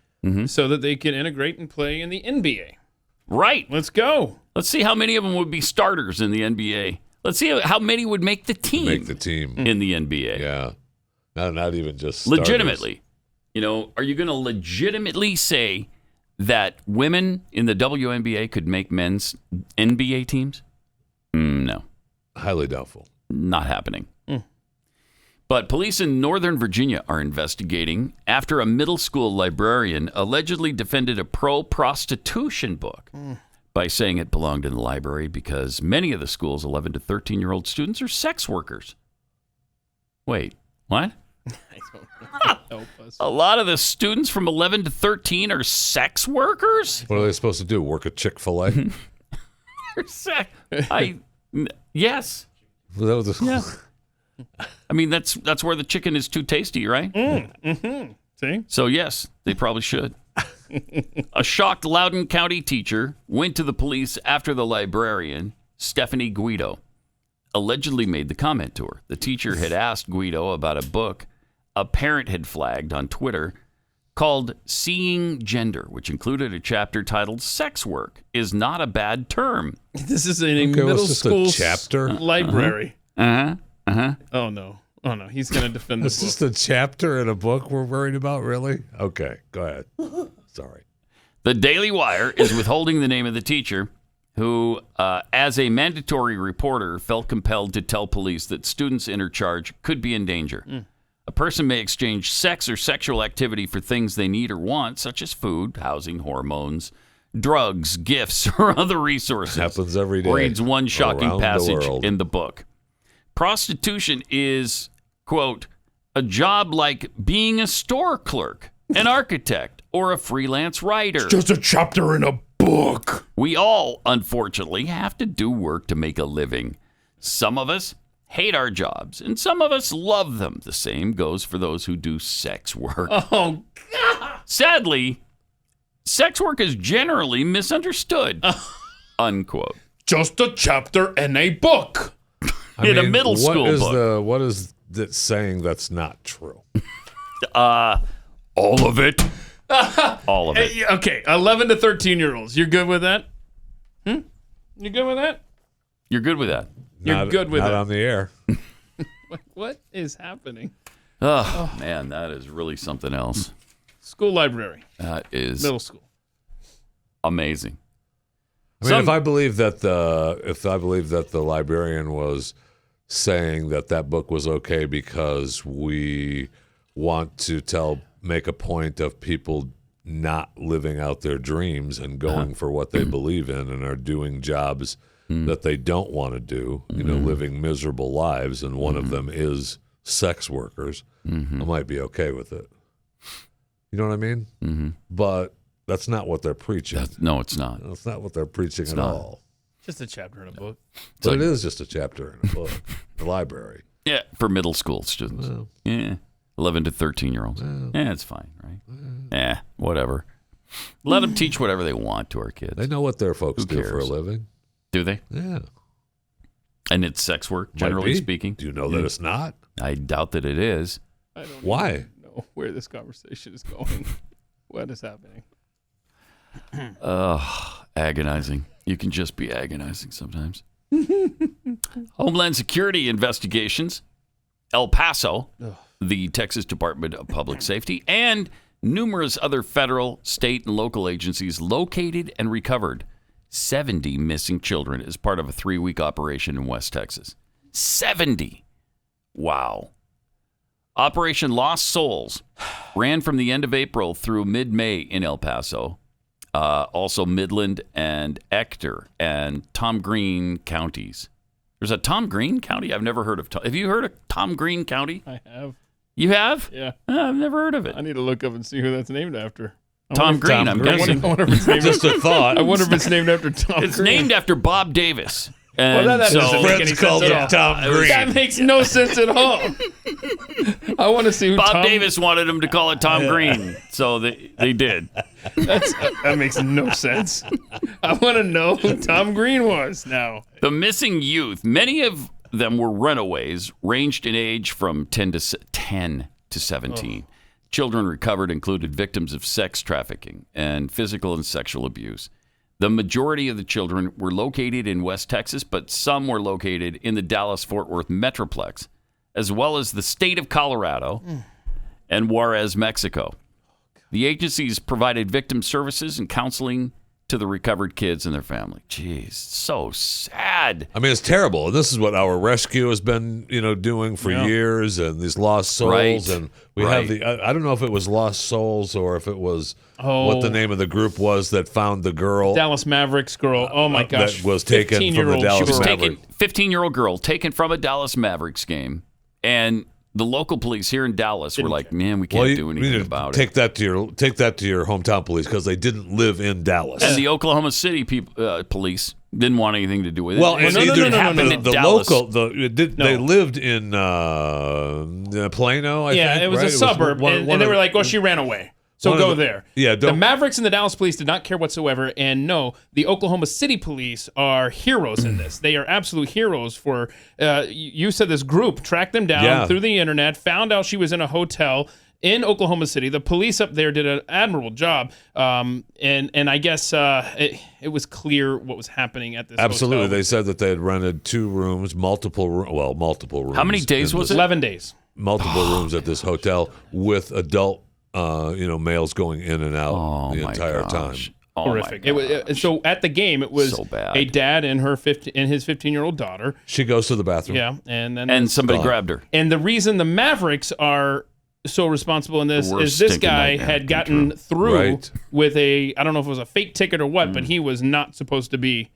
so that they can integrate and play in the NBA. Right. Let's go. Let's see how many of them would be starters in the NBA. Let's see how many would make the team. Make the team in the NBA. Yeah, not even just starters. Legitimately. Are you going to legitimately say that women in the WNBA could make men's NBA teams? No. Highly doubtful. Not happening. But police in Northern Virginia are investigating after a middle school librarian allegedly defended a pro-prostitution book by saying it belonged in the library because many of the school's 11 to 13-year-old students are sex workers. Wait, what? A lot of the students from 11 to 13 are sex workers? What are they supposed to do? Work at Chick-fil-A? Yes. Yeah. I mean, that's where the chicken is too tasty, right? See? So, yes, they probably should. A shocked Loudoun County teacher went to the police after the librarian, Stephanie Guido, allegedly made the comment to her. The teacher had asked Guido about a book a parent had flagged on Twitter called Seeing Gender, which included a chapter titled Sex Work is Not a Bad Term. This is in a middle school chapter library. Oh, no. He's going to defend this. It's just a chapter in a book we're worried about, really? Okay, go ahead. Sorry. The Daily Wire is withholding the name of the teacher who, as a mandatory reporter, felt compelled to tell police that students in her charge could be in danger. A person may exchange sex or sexual activity for things they need or want, such as food, housing, hormones, drugs, gifts, or other resources. Happens every day. Reads one shocking around the passage world. in the book. Prostitution is, quote, a job like being a store clerk, an architect, or a freelance writer. It's just a chapter in a book. We all, unfortunately, have to do work to make a living. Some of us hate our jobs, and some of us love them. The same goes for those who do sex work. Oh, God. Sadly, sex work is generally misunderstood, unquote. Just a chapter in a book. A middle school book. What is it saying that's not true? All of it. All of it. Okay, 11 to 13-year-olds. You're good with that? You good with that? You're good with that. You're good with not it. on the air. What is happening? Oh, man, that is really something else. School library. That is middle school. Amazing. I mean, if I believe that the librarian was saying that book was okay because we want to make a point of people not living out their dreams and going for what they believe in and are doing jobs that they don't want to do, living miserable lives, and one of them is sex workers, I might be okay with it. You know what I mean? But that's not what they're preaching. No, it's not. That's not what they're preaching at all. Just a chapter in a book. But it is just a chapter in a book. The library. Yeah, for middle school students. Well. Yeah, 11 to 13-year-olds. Well. Yeah, it's fine, right? Whatever. Let them teach whatever they want to our kids. They know what their folks do for a living. Do they? Yeah. And it's sex work, generally speaking. Do you know that it's not? I doubt that it is. I don't Why? even know where this conversation is going. What is happening? Agonizing. You can just be agonizing sometimes. Homeland Security investigations, El Paso, the Texas Department of Public Safety, and numerous other federal, state, and local agencies located and recovered 70 missing children as part of a 3-week operation in West Texas. 70. Wow. Operation Lost Souls ran from the end of April through mid-May in El Paso. Also Midland and Ector and Tom Green counties. There's a Tom Green County? I've never heard of. Have you heard of Tom Green County? I have. You have? Yeah. I've never heard of it. I need to look up and see who that's named after. Tom Green, I'm guessing. I wonder if it's named Just a thought. I wonder if it's named after Tom Green. It's named after Bob Davis. And that doesn't make any sense at all. Tom Green. That makes no sense at all. I want to see who Bob Davis wanted him to call it Tom Green, so they did. That makes no sense. I want to know who Tom Green was now. The missing youth, many of them were runaways, ranged in age from 10 to 17. Children recovered included victims of sex trafficking and physical and sexual abuse. The majority of the children were located in West Texas, but some were located in the Dallas-Fort Worth Metroplex, as well as the state of Colorado and Juarez, Mexico. The agencies provided victim services and counseling to the recovered kids and their family. Jeez, so sad. I mean, it's terrible. And this is what our rescue has been, doing for years, and these lost souls. Right. And we have I don't know if it was Lost Souls or if it was what the name of the group was that found the girl. Dallas Mavericks girl. Oh my gosh. That was taken from the Dallas Mavericks. 15-year-old girl taken from a Dallas Mavericks game, and the local police here in Dallas were like, "Man, we can't do anything about it." Take that to your hometown police, because they didn't live in Dallas. And the Oklahoma City police didn't want anything to do with it. Well, It happened in Dallas. They lived in Plano. I think, it was right? a suburb, and they were like, "Well, she ran away." So go there. Yeah, the Mavericks and the Dallas police did not care whatsoever. And no, the Oklahoma City police are heroes in this. They are absolute heroes for, you said this group tracked them down through the internet, found out she was in a hotel in Oklahoma City. The police up there did an admirable job. And I guess it was clear what was happening at this Absolutely. hotel. They said that they had rented 2 rooms, multiple rooms. How many days was it? 11 days. Multiple rooms at this hotel with adult males going in and out the entire time. Horrific. It was, so at the game, it was So bad. a dad and his 15-year-old daughter. She goes to the bathroom. Yeah, and somebody grabbed her. And the reason the Mavericks are so responsible in this is this guy had gotten through with I don't know if it was a fake ticket or what, but he was not supposed to be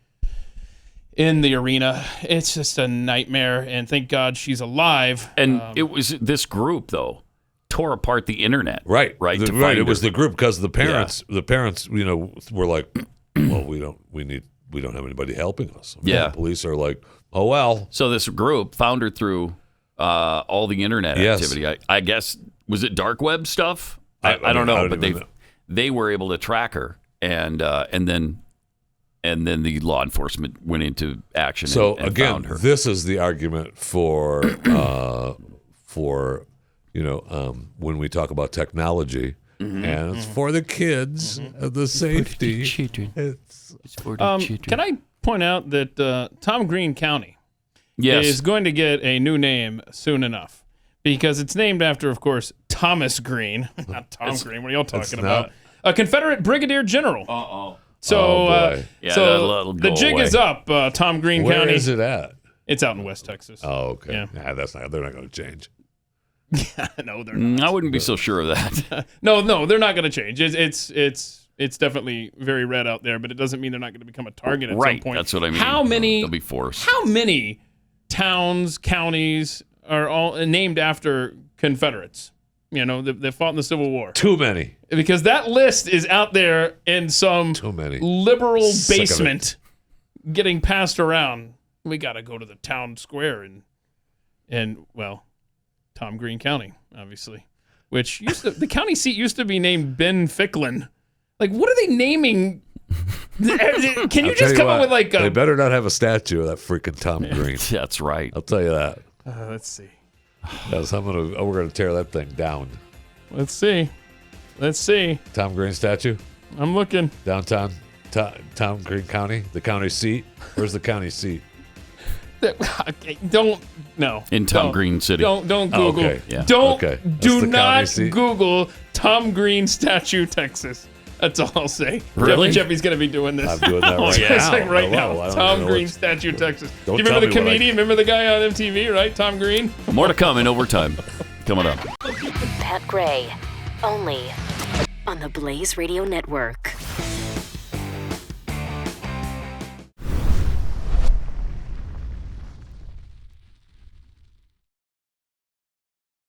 in the arena. It's just a nightmare, and thank God she's alive. And it was this group, though, tore apart the internet. Right. It was the group, because the parents, were like, well, we don't have anybody helping us. The police are like, oh well. So this group found her through all the internet activity. I guess, was it dark web stuff? I don't know, but they were able to track her, and then the law enforcement went into action. So and again, found her. this is the argument for when we talk about technology, and it's for the kids, the safety. It's for the children. Can I point out that Tom Green County is going to get a new name soon enough, because it's named after, of course, Thomas Green. Not Tom Green. What are y'all talking about? A Confederate brigadier general. Uh-oh. So, that'll the go jig away. is up, Tom Green County. Where is it at? It's out in West Texas. Oh, okay. Yeah. Nah, they're not going to change. No, they're not. I wouldn't be so sure of that. No, they're not going to change. It's definitely very red out there, but it doesn't mean they're not going to become a target at some point. That's what I mean. How many? They'll be forced. How many towns, counties are all named after Confederates? That fought in the Civil War. Too many. Because that list is out there in some liberal basement getting passed around. We got to go to the town square and Tom Green County, obviously, which the county seat used to be named Ben Ficklin. Like, what are they naming? Can you just come up with like they better not have a statue of that freaking Tom Green. That's right. I'll tell you that. Let's see. We're gonna tear that thing down. Let's see. Tom Green statue. I'm looking. Downtown Tom Green County, the county seat. Where's the county seat? In Tom Green City. Don't Google. Oh, okay. Yeah. Do not Google Tom Green statue, Texas. That's all I'll say. Really? Jeffy's going to be doing this. I'm doing that right now. now. Tom Green statue, Texas. Do you Don't remember the tell me what comedian? Remember the guy on MTV, right? Tom Green? More to come in overtime. Coming up. Pat Gray, only on the Blaze Radio Network.